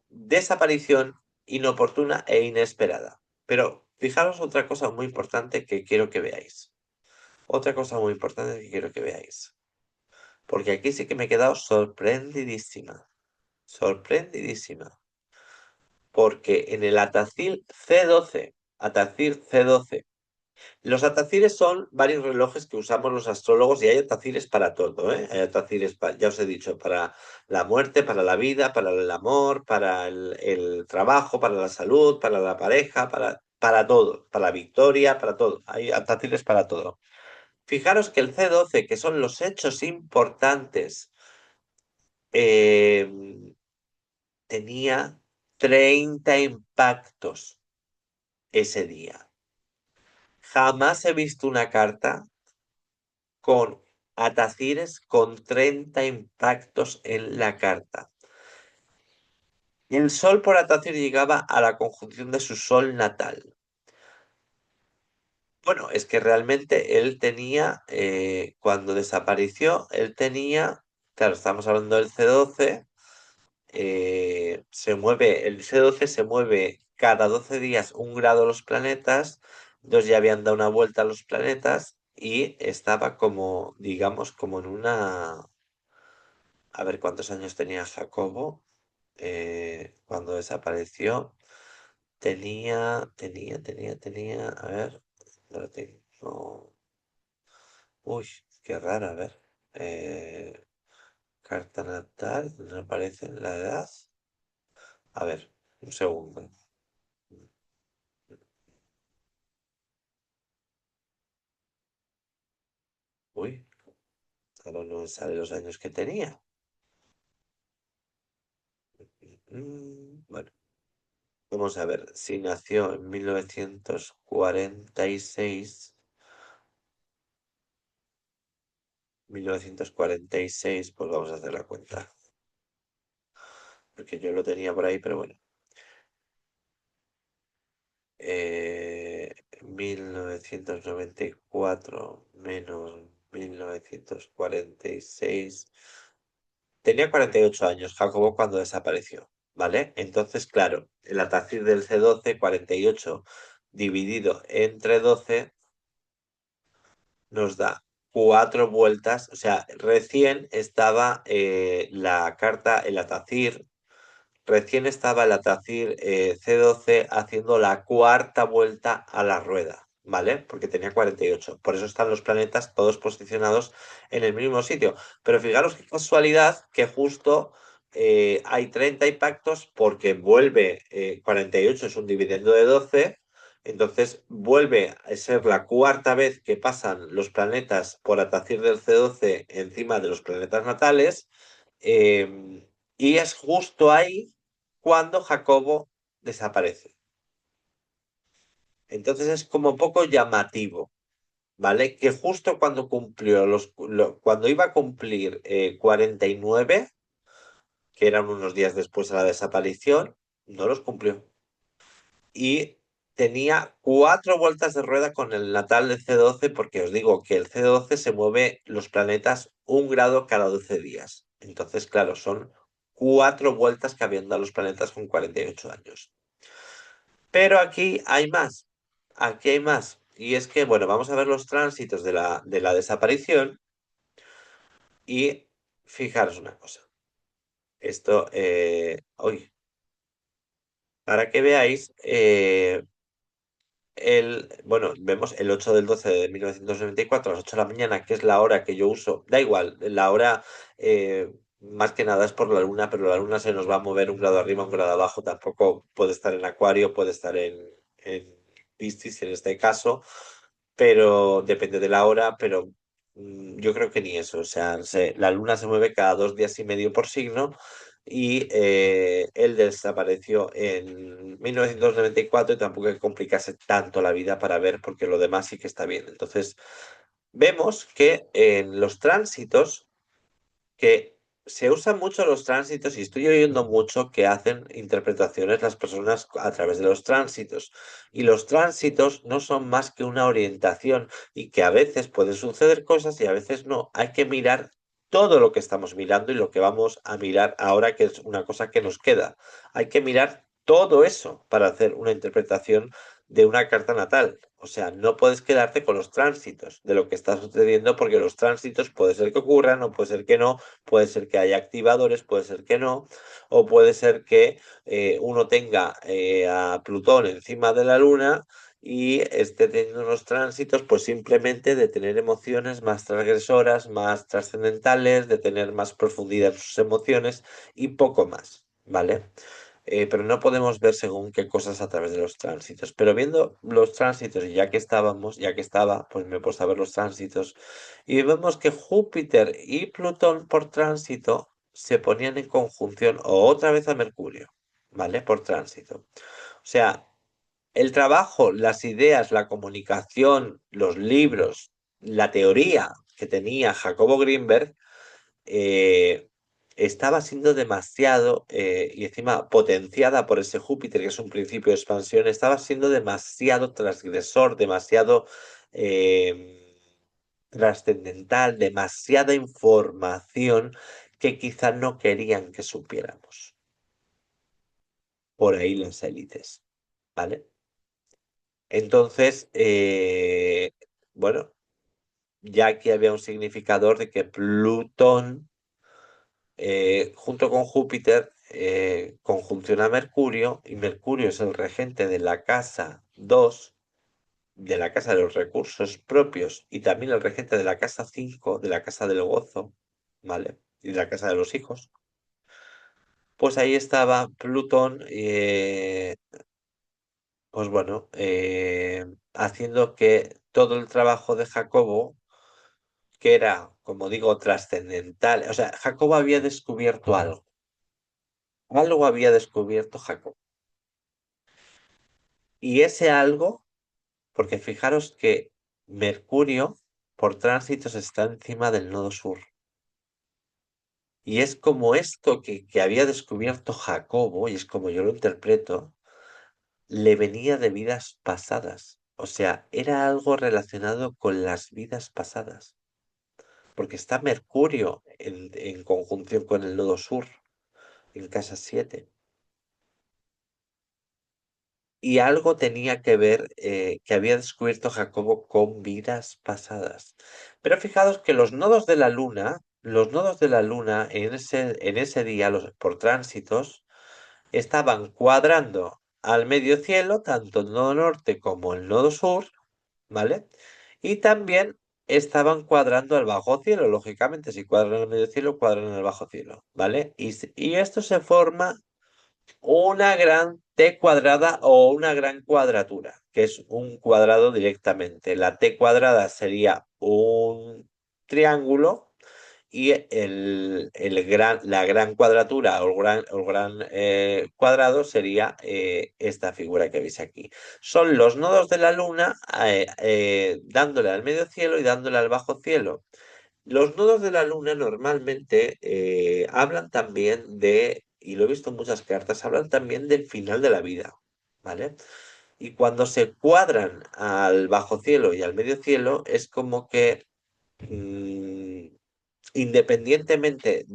S1: desaparición inoportuna e inesperada. Pero fijaros otra cosa muy importante que quiero que veáis. Otra cosa muy importante que quiero que veáis. Porque aquí sí que me he quedado sorprendidísima. Sorprendidísima. Porque en el Atacir C12, los atacires son varios relojes que usamos los astrólogos y hay atacires para todo, ¿eh? Hay atacires, ya os he dicho, para la muerte, para la vida, para el amor, para el trabajo, para la salud, para la pareja, para todo, para la victoria, para todo. Hay atacires para todo. Fijaros que el C12, que son los hechos importantes, eh, tenía 30 impactos ese día. Jamás he visto una carta con atacires con 30 impactos en la carta. El Sol por Atacir llegaba a la conjunción de su Sol natal. Bueno, es que realmente él tenía, cuando desapareció, él tenía, claro, estamos hablando del C12, el C12 se mueve cada 12 días 1 grado los planetas, entonces ya habían dado una vuelta a los planetas y estaba como, digamos, como en una... A ver cuántos años tenía Jacobo cuando desapareció. A ver, no lo tengo. Uy, qué rara, a ver. eh, carta natal, no aparece la edad. A ver, un segundo. Uy, ahora no me sale los años que tenía. Bueno, vamos a ver. Si nació en 1946, 1946, pues vamos a hacer la cuenta. Porque yo lo tenía por ahí, pero bueno. 1994 menos 1946. Tenía 48 años Jacobo cuando desapareció, ¿vale? Entonces, claro, el atacir del C12, 48 dividido entre 12 nos da cuatro vueltas. O sea, recién estaba la carta, el atacir. Recién estaba el Atacir C12 haciendo la cuarta vuelta a la rueda, ¿vale? Porque tenía 48. Por eso están los planetas todos posicionados en el mismo sitio. Pero fijaros qué casualidad que justo hay 30 impactos porque vuelve, 48 es un dividendo de 12. Entonces vuelve a ser la cuarta vez que pasan los planetas por Atacir del C12 encima de los planetas natales. Y es justo ahí cuando Jacobo desaparece. Entonces es como poco llamativo, ¿vale? Que justo cuando cumplió cuando iba a cumplir 49, que eran unos días después de la desaparición, no los cumplió. Y tenía cuatro vueltas de rueda con el natal del C12, porque os digo que el C12 se mueve los planetas un grado cada 12 días. Entonces, claro, son cuatro vueltas que habían dado los planetas con 48 años. Pero aquí hay más. Aquí hay más. Y es que, bueno, vamos a ver los tránsitos de la desaparición y fijaros una cosa. Esto, hoy, para que veáis, bueno, vemos el 8 del 12 de 1994 a las 8 de la mañana, que es la hora que yo uso. Da igual, la hora más que nada es por la luna, pero la luna se nos va a mover un grado arriba, un grado abajo. Tampoco puede estar en Acuario, puede estar en Piscis en este caso, pero depende de la hora, pero yo creo que ni eso. O sea, la luna se mueve cada 2 días y medio por signo y él desapareció en 1994 y tampoco hay que complicarse tanto la vida para ver porque lo demás sí que está bien. Entonces, vemos que en los tránsitos, que se usan mucho los tránsitos y estoy oyendo mucho que hacen interpretaciones las personas a través de los tránsitos. Y los tránsitos no son más que una orientación y que a veces pueden suceder cosas y a veces no. Hay que mirar todo lo que estamos mirando y lo que vamos a mirar ahora, que es una cosa que nos queda. Hay que mirar todo eso para hacer una interpretación de una carta natal. O sea, no puedes quedarte con los tránsitos de lo que está sucediendo porque los tránsitos puede ser que ocurran o puede ser que no, puede ser que haya activadores, puede ser que no, o puede ser que uno tenga a Plutón encima de la Luna y esté teniendo unos tránsitos, pues simplemente de tener emociones más transgresoras, más trascendentales, de tener más profundidad en sus emociones y poco más, ¿vale? Pero no podemos ver según qué cosas a través de los tránsitos. Pero viendo los tránsitos, y ya que estaba, pues me he puesto a ver los tránsitos, y vemos que Júpiter y Plutón por tránsito se ponían en conjunción, o otra vez a Mercurio, ¿vale? Por tránsito. O sea, el trabajo, las ideas, la comunicación, los libros, la teoría que tenía Jacobo Greenberg eh, estaba siendo demasiado, y encima potenciada por ese Júpiter, que es un principio de expansión, estaba siendo demasiado transgresor, demasiado trascendental, demasiada información que quizá no querían que supiéramos. Por ahí las élites, ¿vale? Entonces, bueno, ya aquí había un significador de que Plutón junto con Júpiter, conjunciona a Mercurio, y Mercurio es el regente de la casa 2 de la casa de los recursos propios, y también el regente de la casa 5 de la casa del gozo, ¿vale? Y de la casa de los hijos. Pues ahí estaba Plutón, pues bueno, haciendo que todo el trabajo de Jacobo que era, como digo, trascendental. O sea, Jacobo había descubierto algo. Algo había descubierto Jacob. Y ese algo, porque fijaros que Mercurio por tránsitos está encima del nodo sur. Y es como esto que había descubierto Jacobo, y es como yo lo interpreto, le venía de vidas pasadas. O sea, era algo relacionado con las vidas pasadas. Porque está Mercurio en conjunción con el nodo sur, en casa 7. Y algo tenía que ver que había descubierto Jacobo con vidas pasadas. Pero fijaos que los nodos de la luna en ese día, por tránsitos, estaban cuadrando al medio cielo, tanto el nodo norte como el nodo sur, ¿vale? Y también estaban cuadrando al bajo cielo, lógicamente, si cuadran al medio cielo, cuadran al bajo cielo, ¿vale? Y esto se forma una gran T cuadrada o una gran cuadratura, que es un cuadrado directamente. La T cuadrada sería un triángulo y la gran cuadratura o el gran cuadrado sería esta figura que veis aquí. Son los nodos de la luna dándole al medio cielo y dándole al bajo cielo. Los nodos de la luna normalmente hablan también y lo he visto en muchas cartas, hablan también del final de la vida, ¿vale? Y cuando se cuadran al bajo cielo y al medio cielo, es como que mm, independientemente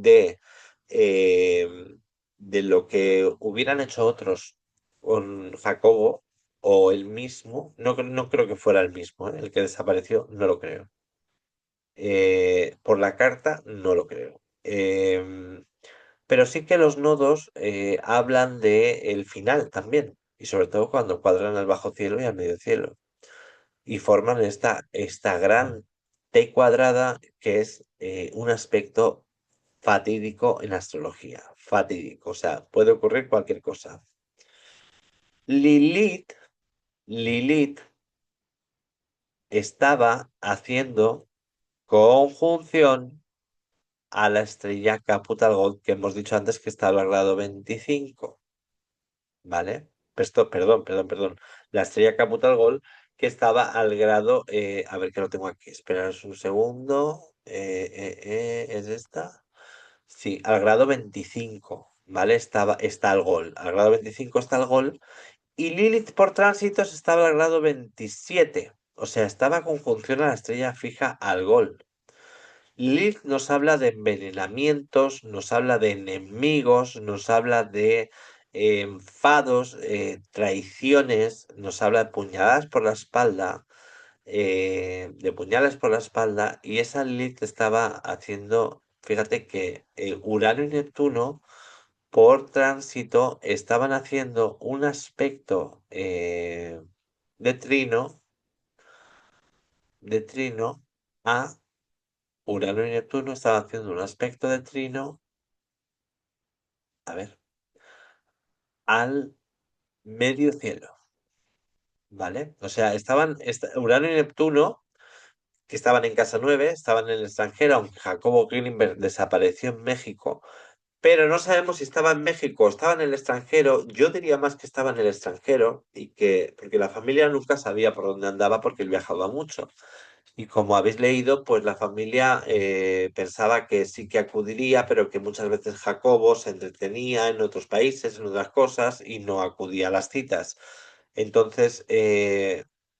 S1: eh, de lo que hubieran hecho otros con Jacobo o el mismo, no creo que fuera el mismo, ¿eh? El que desapareció, no lo creo. Por la carta, no lo creo. Pero sí que los nodos hablan de el final también, y sobre todo cuando cuadran al bajo cielo y al medio cielo, y forman esta gran T cuadrada que es un aspecto fatídico en astrología, fatídico, o sea, puede ocurrir cualquier cosa. Lilith, Lilith estaba haciendo conjunción a la estrella Capital Gold que hemos dicho antes que estaba al grado 25, ¿vale? Perdón. La estrella Capital Gold que estaba al grado, a ver que lo tengo aquí, esperaros un segundo, ¿es esta? Sí, al grado 25, ¿vale? Está el Gol, al grado 25 está el Gol, y Lilith por tránsitos estaba al grado 27, o sea, estaba conjunción a la estrella fija al Gol. Lilith nos habla de envenenamientos, nos habla de enemigos, nos habla de enfados, traiciones, nos habla de puñaladas por la espalda, de puñales por la espalda, y esa Lilith estaba haciendo, fíjate que Urano y Neptuno por tránsito estaban haciendo un aspecto de trino, de trino a Urano y Neptuno estaban haciendo un aspecto de trino, a ver, al medio cielo, ¿vale? O sea, Urano y Neptuno, que estaban en casa 9 estaban en el extranjero, aunque Jacobo Greenberg desapareció en México, pero no sabemos si estaba en México o estaba en el extranjero. Yo diría más que estaba en el extranjero porque la familia nunca sabía por dónde andaba porque él viajaba mucho. Y como habéis leído, pues la familia pensaba que sí que acudiría, pero que muchas veces Jacobo se entretenía en otros países, en otras cosas, y no acudía a las citas. Entonces,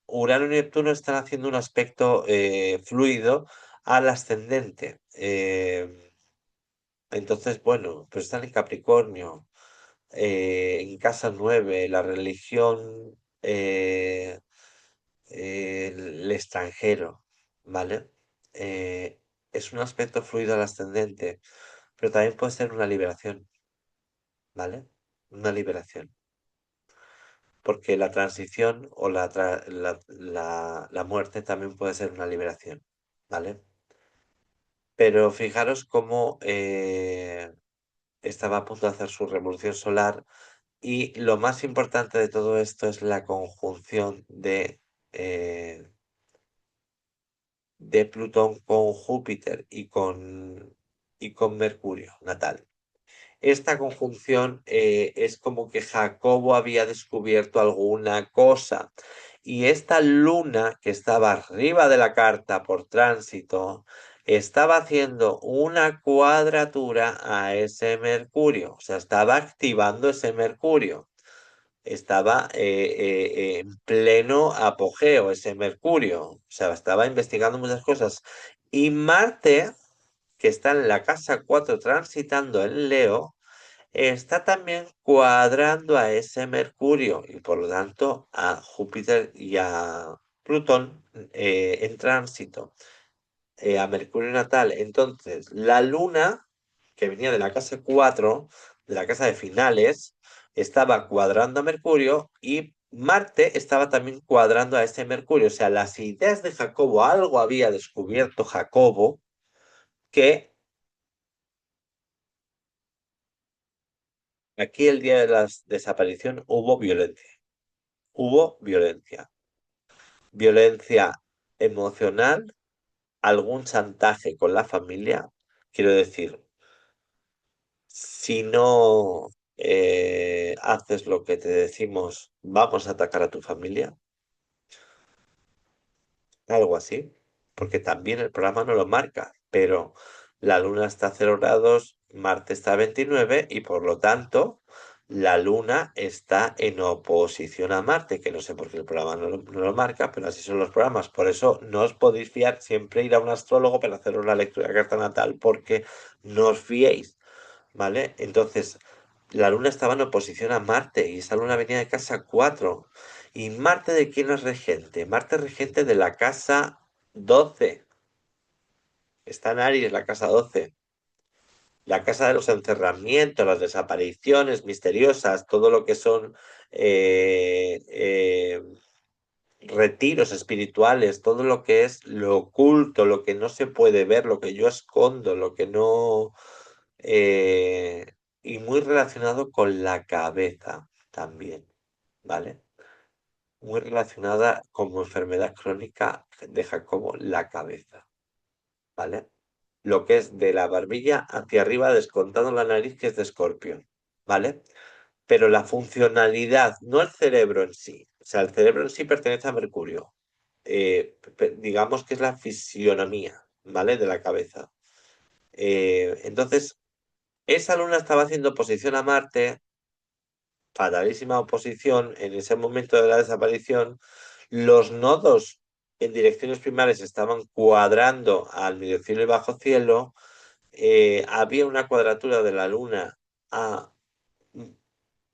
S1: Urano y Neptuno están haciendo un aspecto fluido al ascendente. Entonces, bueno, pues están en Capricornio, en casa 9 la religión, el extranjero, ¿vale? Eh, es un aspecto fluido al ascendente, pero también puede ser una liberación, ¿vale? Una liberación. Porque la transición o la muerte también puede ser una liberación, ¿vale? Pero fijaros cómo estaba a punto de hacer su revolución solar y lo más importante de todo esto es la conjunción de Plutón con Júpiter y con Mercurio natal. Esta conjunción es como que Jacobo había descubierto alguna cosa y esta luna que estaba arriba de la carta por tránsito estaba haciendo una cuadratura a ese Mercurio, o sea, estaba activando ese Mercurio, estaba en pleno apogeo ese Mercurio, o sea, estaba investigando muchas cosas. Y Marte, que está en la casa 4 transitando en Leo, está también cuadrando a ese Mercurio y por lo tanto a Júpiter y a Plutón en tránsito, a Mercurio natal. Entonces, la Luna, que venía de la casa 4 de la casa de finales, estaba cuadrando a Mercurio y Marte estaba también cuadrando a ese Mercurio. O sea, las ideas de Jacobo, algo había descubierto Jacobo que aquí el día de la desaparición hubo violencia. Hubo violencia. Violencia emocional, algún chantaje con la familia. Quiero decir, si no haces lo que te decimos, vamos a atacar a tu familia. Algo así, porque también el programa no lo marca, pero la Luna está a 0 grados, Marte está a 29 y por lo tanto la Luna está en oposición a Marte, que no sé por qué el programa no lo marca, pero así son los programas. Por eso no os podéis fiar, siempre ir a un astrólogo para hacer una lectura de carta natal, porque no os fiéis, ¿vale? Entonces, la Luna estaba en oposición a Marte y esa Luna venía de casa 4. ¿Y Marte de quién es regente? Marte es regente de la casa 12. Está en Aries, la casa 12. La casa de los encerramientos, las desapariciones misteriosas, todo lo que son eh, eh, retiros espirituales, todo lo que es lo oculto, lo que no se puede ver, lo que yo escondo, lo que no... y muy relacionado con la cabeza también, ¿vale? Muy relacionada como enfermedad crónica de Jacobo, la cabeza, ¿vale? Lo que es de la barbilla hacia arriba, descontando la nariz, que es de Escorpio, ¿vale? Pero la funcionalidad, no el cerebro en sí, o sea, el cerebro en sí pertenece a Mercurio, digamos que es la fisionomía, ¿vale? De la cabeza. Entonces, esa luna estaba haciendo oposición a Marte, fatalísima oposición en ese momento de la desaparición. Los nodos en direcciones primarias estaban cuadrando al medio cielo y bajo cielo. Había una cuadratura de la Luna a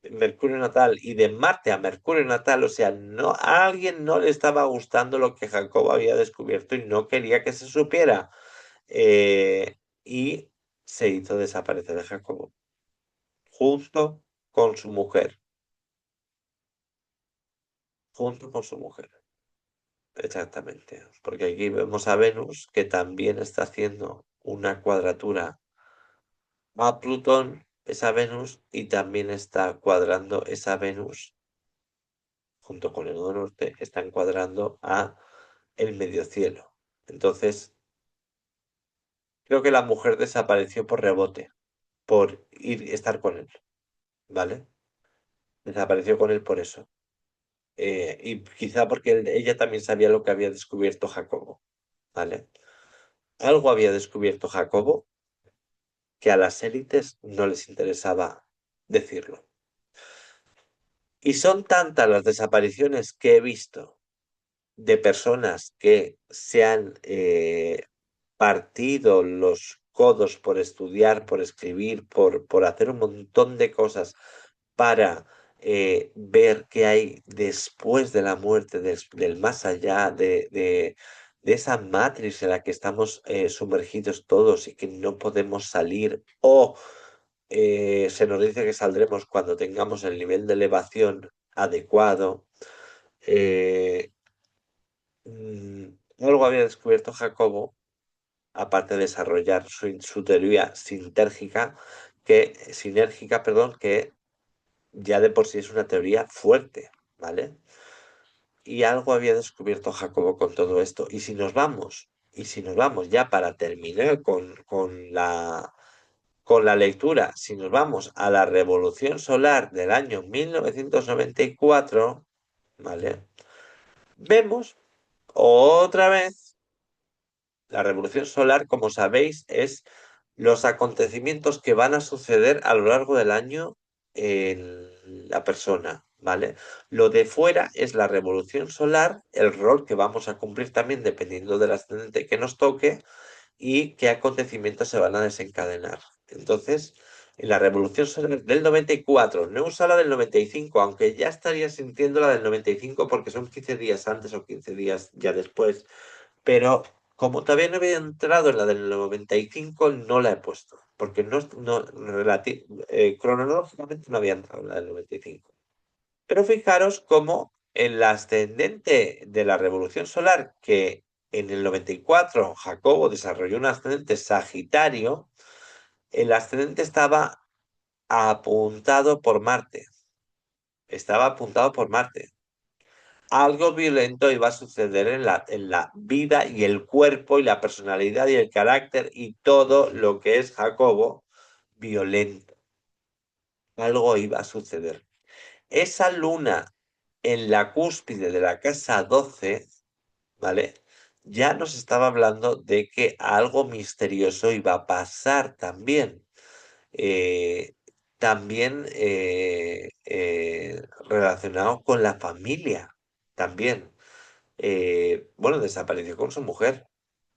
S1: Mercurio natal y de Marte a Mercurio natal. O sea, no, a alguien no le estaba gustando lo que Jacobo había descubierto y no quería que se supiera. Y se hizo desaparecer a Jacobo, junto con su mujer, junto con su mujer. Exactamente, porque aquí vemos a Venus que también está haciendo una cuadratura a Plutón, esa Venus, y también está cuadrando esa Venus, junto con el nodo norte, están cuadrando a el medio cielo. Entonces, creo que la mujer desapareció por rebote, por estar con él, ¿vale? Desapareció con él por eso. Y quizá porque ella también sabía lo que había descubierto Jacobo, ¿vale? Algo había descubierto Jacobo que a las élites no les interesaba decirlo. Y son tantas las desapariciones que he visto de personas que se han partido los codos por estudiar, por escribir, por hacer un montón de cosas para ver qué hay después de la muerte, del más allá, de esa matriz en la que estamos sumergidos todos y que no podemos salir, o se nos dice que saldremos cuando tengamos el nivel de elevación adecuado. Eh, mm, Algo había descubierto Jacobo, aparte de desarrollar su teoría sinérgica, perdón, que ya de por sí es una teoría fuerte, ¿vale? Y algo había descubierto Jacobo con todo esto. Y si nos vamos Y si nos vamos ya para terminar con la lectura, si nos vamos a la Revolución Solar del año 1994, ¿vale? Vemos otra vez la Revolución Solar, como sabéis, es los acontecimientos que van a suceder a lo largo del año en la persona, ¿vale? Lo de fuera es la revolución solar, el rol que vamos a cumplir también dependiendo del ascendente que nos toque y qué acontecimientos se van a desencadenar. Entonces, en la revolución solar del 94, no usa la del 95, aunque ya estaría sintiendo la del 95 porque son 15 días antes o 15 días ya después, pero como todavía no había entrado en la del 95, no la he puesto, porque cronológicamente no había entrado en la del 95. Pero fijaros cómo el ascendente de la revolución solar, que en el 94 Jacobo desarrolló un ascendente Sagitario, el ascendente estaba apuntado por Marte. Estaba apuntado por Marte. Algo violento iba a suceder en la vida y el cuerpo y la personalidad y el carácter y todo lo que es Jacobo violento. Algo iba a suceder. Esa luna en la cúspide de la casa 12, ¿vale? Ya nos estaba hablando de que algo misterioso iba a pasar también. Eh, también relacionado con la familia. También. Bueno, desapareció con su mujer,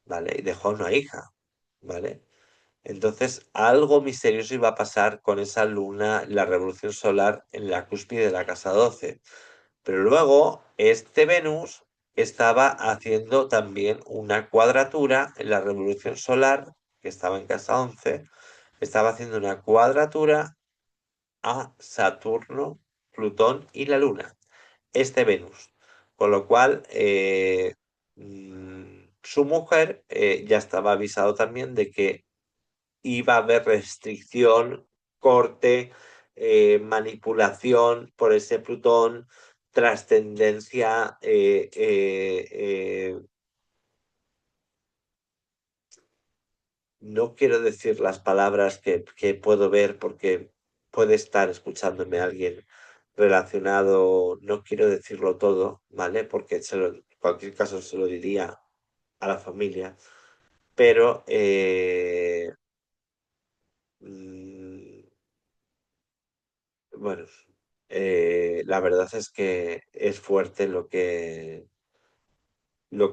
S1: ¿vale? Y dejó una hija, ¿vale? Entonces, algo misterioso iba a pasar con esa luna, la revolución solar en la cúspide de la casa 12. Pero luego, este Venus estaba haciendo también una cuadratura en la revolución solar, que estaba en casa 11, estaba haciendo una cuadratura a Saturno, Plutón y la Luna este Venus. Con lo cual, su mujer ya estaba avisado también de que iba a haber restricción, corte, manipulación por ese Plutón, trascendencia, no quiero decir las palabras que puedo ver porque puede estar escuchándome alguien relacionado, no quiero decirlo todo, ¿vale? Porque en cualquier caso se lo diría a la familia, pero mm, bueno, la verdad es que es fuerte lo que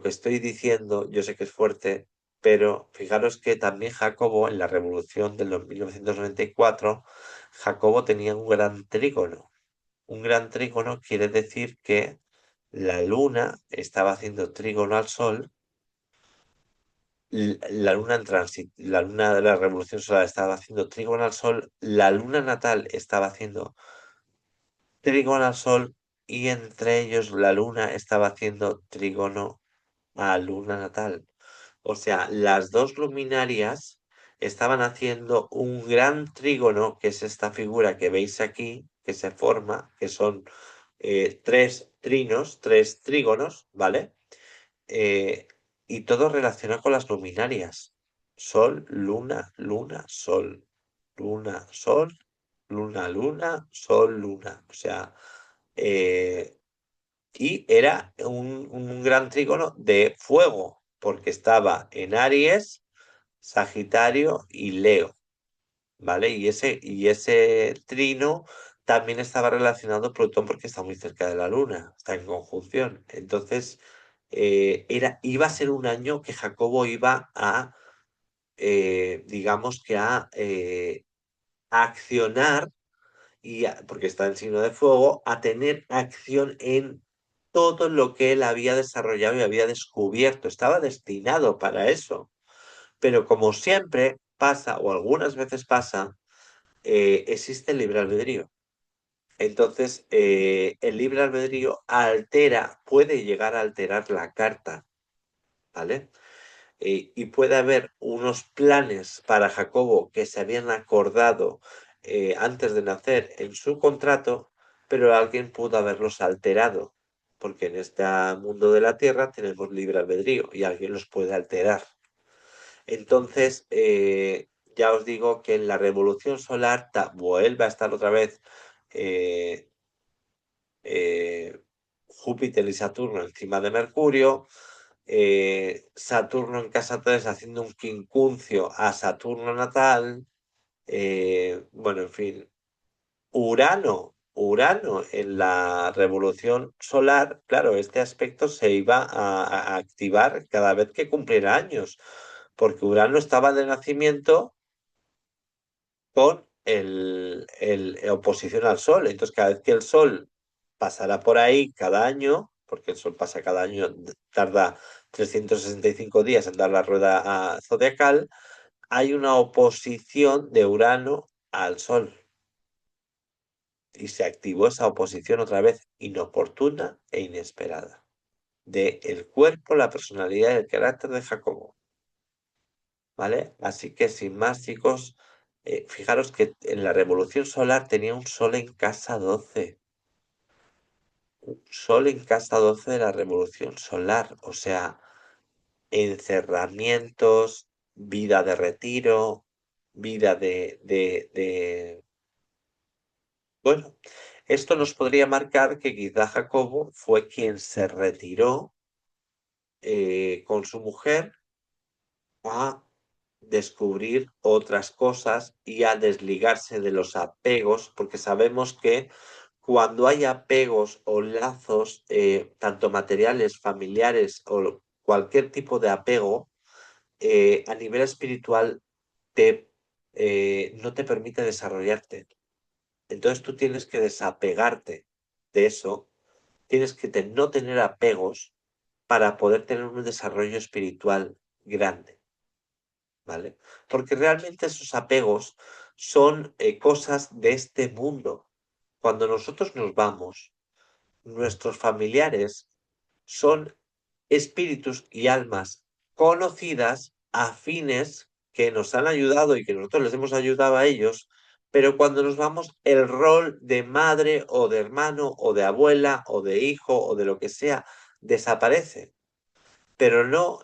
S1: estoy diciendo, yo sé que es fuerte, pero fijaros que también Jacobo, en la revolución de los 1994, Jacobo tenía un gran trígono. Un gran trígono quiere decir que la luna estaba haciendo trígono al sol, la luna en tránsito, la luna de la revolución solar estaba haciendo trígono al sol, la luna natal estaba haciendo trígono al sol y entre ellos la luna estaba haciendo trígono a luna natal. O sea, las dos luminarias estaban haciendo un gran trígono, que es esta figura que veis aquí, que se forma, que son tres trinos, tres trígonos, ¿vale? Eh, y todo relacionado con las luminarias. Sol, luna, luna, sol. Luna, sol, luna, luna, sol, luna. O sea, eh, y era un gran trígono de fuego, porque estaba en Aries, Sagitario y Leo, ¿vale? Y ese trino también estaba relacionado a Plutón porque está muy cerca de la Luna, está en conjunción. Entonces, iba a ser un año que Jacobo iba a, digamos que a accionar porque está en signo de fuego, a tener acción en todo lo que él había desarrollado y había descubierto. Estaba destinado para eso. Pero como siempre pasa, o algunas veces pasa, existe el libre albedrío. Entonces, el libre albedrío puede llegar a alterar la carta, ¿vale? Y puede haber unos planes para Jacobo que se habían acordado antes de nacer en su contrato, pero alguien pudo haberlos alterado porque en este mundo de la Tierra tenemos libre albedrío y alguien los puede alterar. Entonces, ya os digo que en la revolución solar vuelve a estar otra vez eh, eh, Júpiter y Saturno encima de Mercurio, Saturno en casa 3 haciendo un quincuncio a Saturno natal, bueno, en fin, Urano en la revolución solar, claro, este aspecto se iba a activar cada vez que cumpliera años, porque Urano estaba de nacimiento con oposición al Sol. Entonces, cada vez que el Sol pasará por ahí cada año, porque el Sol pasa cada año, tarda 365 días en dar la rueda zodiacal, hay una oposición de Urano al Sol. Y se activó esa oposición otra vez inoportuna e inesperada de el cuerpo, la personalidad y el carácter de Jacobo. ¿Vale? Así que sin más, chicos, fijaros que en la revolución solar tenía un sol en casa 12. Un sol en casa 12 de la revolución solar. O sea, encerramientos, vida de retiro, vida Bueno, esto nos podría marcar que quizá Jacobo fue quien se retiró con su mujer a descubrir otras cosas y a desligarse de los apegos, porque sabemos que cuando hay apegos o lazos, tanto materiales, familiares o cualquier tipo de apego, a nivel espiritual no te permite desarrollarte. Entonces tú tienes que desapegarte de eso, tienes que no tener apegos para poder tener un desarrollo espiritual grande. ¿Vale? Porque realmente esos apegos son cosas de este mundo. Cuando nosotros nos vamos, nuestros familiares son espíritus y almas conocidas, afines, que nos han ayudado y que nosotros les hemos ayudado a ellos, pero cuando nos vamos, el rol de madre o de hermano o de abuela o de hijo o de lo que sea desaparece, pero no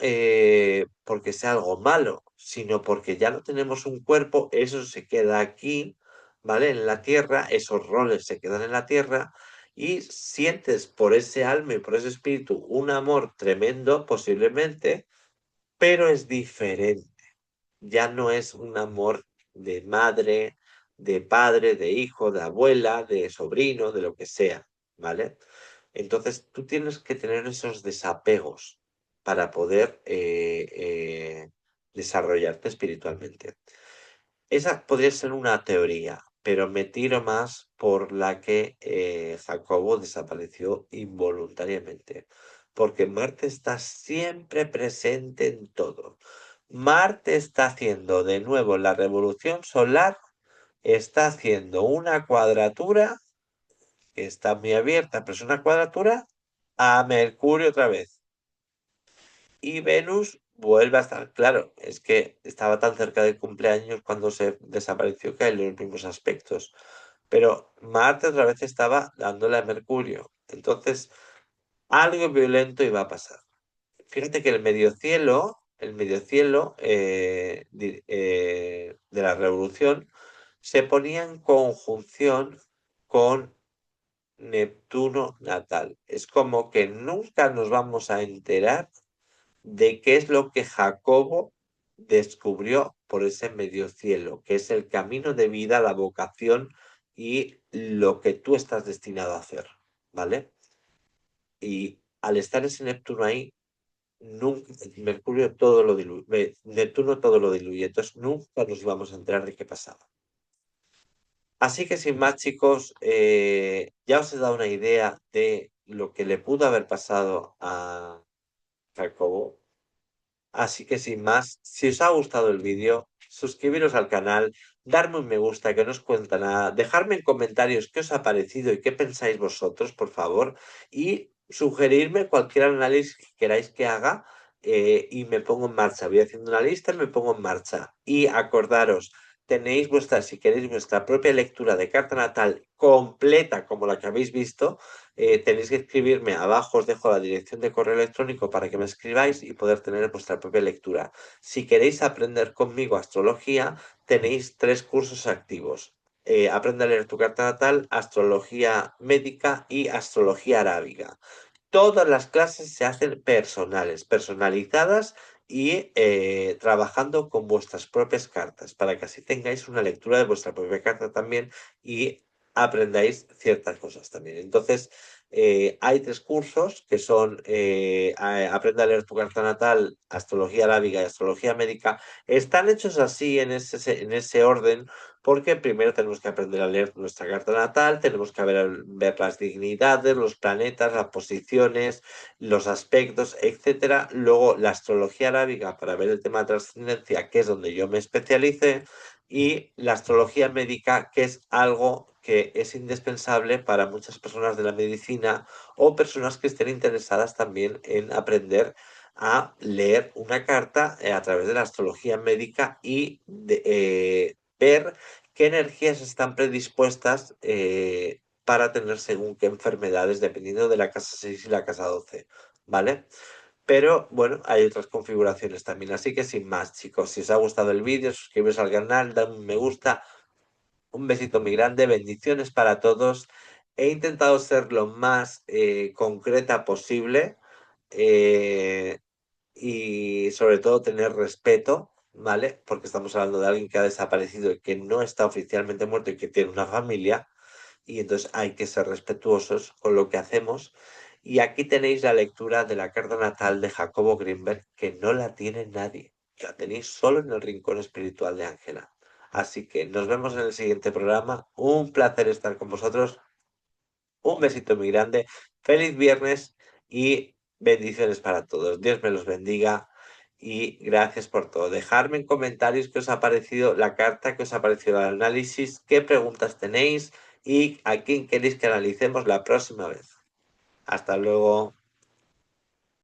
S1: porque sea algo malo, sino porque ya no tenemos un cuerpo, eso se queda aquí, ¿vale? En la tierra, esos roles se quedan en la tierra y sientes por ese alma y por ese espíritu un amor tremendo, posiblemente, pero es diferente. Ya no es un amor de madre, de padre, de hijo, de abuela, de sobrino, de lo que sea, ¿vale? Entonces tú tienes que tener esos desapegos para poder desarrollarte espiritualmente. Esa podría ser una teoría, pero me tiro más por la que Jacobo desapareció involuntariamente, porque Marte está siempre presente en todo. Marte está haciendo de nuevo la revolución solar, está haciendo una cuadratura que está muy abierta, pero es una cuadratura a Mercurio otra vez. Y Venus vuelve a estar, claro, es que estaba tan cerca del cumpleaños cuando se desapareció que hay los mismos aspectos. Pero Marte otra vez estaba dándole a Mercurio. Entonces, algo violento iba a pasar. Fíjate que el medio cielo de la revolución se ponía en conjunción con Neptuno natal. Es como que nunca nos vamos a enterar de qué es lo que Jacobo descubrió por ese medio cielo, que es el camino de vida, la vocación y lo que tú estás destinado a hacer, ¿vale? Y al estar ese Neptuno ahí, nunca, Mercurio todo lo diluye, Neptuno todo lo diluye, entonces nunca nos íbamos a enterar de qué pasaba. Así que sin más, chicos, ya os he dado una idea de lo que le pudo haber pasado a Jacobo. Así que sin más, si os ha gustado el vídeo, suscribiros al canal, darme un me gusta que no os cuenta nada, dejarme en comentarios qué os ha parecido y qué pensáis vosotros, por favor, y sugerirme cualquier análisis que queráis que haga y me pongo en marcha. Voy haciendo una lista y me pongo en marcha. Y acordaros, tenéis si queréis vuestra propia lectura de carta natal completa como la que habéis visto, tenéis que escribirme abajo, os dejo la dirección de correo electrónico para que me escribáis y poder tener vuestra propia lectura. Si queréis aprender conmigo astrología, tenéis 3 cursos activos. Aprende a leer tu carta natal, astrología médica y astrología arábiga. Todas las clases se hacen personales, personalizadas y trabajando con vuestras propias cartas, para que así tengáis una lectura de vuestra propia carta también y aprendáis ciertas cosas también. Entonces, hay 3 cursos que son Aprende a leer tu carta natal, Astrología arábiga y Astrología médica. Están hechos así en ese orden porque primero tenemos que aprender a leer nuestra carta natal, tenemos que ver las dignidades, los planetas, las posiciones, los aspectos, etcétera. Luego la astrología arábiga para ver el tema de trascendencia, que es donde yo me especialicé, y la astrología médica, que es algo que es indispensable para muchas personas de la medicina o personas que estén interesadas también en aprender a leer una carta a través de la astrología médica y ver qué energías están predispuestas para tener según qué enfermedades, dependiendo de la casa 6 y la casa 12, ¿vale? Pero bueno, hay otras configuraciones también, así que sin más, chicos, si os ha gustado el vídeo, suscribiros al canal, dad un me gusta, un besito muy grande, bendiciones para todos. He intentado ser lo más concreta posible eh, y sobre todo tener respeto, ¿vale? Porque estamos hablando de alguien que ha desaparecido y que no está oficialmente muerto y que tiene una familia y entonces hay que ser respetuosos con lo que hacemos. Y aquí tenéis la lectura de la carta natal de Jacobo Greenberg, que no la tiene nadie. La tenéis solo en el rincón espiritual de Ángela. Así que nos vemos en el siguiente programa. Un placer estar con vosotros. Un besito muy grande. Feliz viernes y bendiciones para todos. Dios me los bendiga y gracias por todo. Dejadme en comentarios qué os ha parecido la carta, qué os ha parecido el análisis, qué preguntas tenéis y a quién queréis que analicemos la próxima vez. Hasta luego.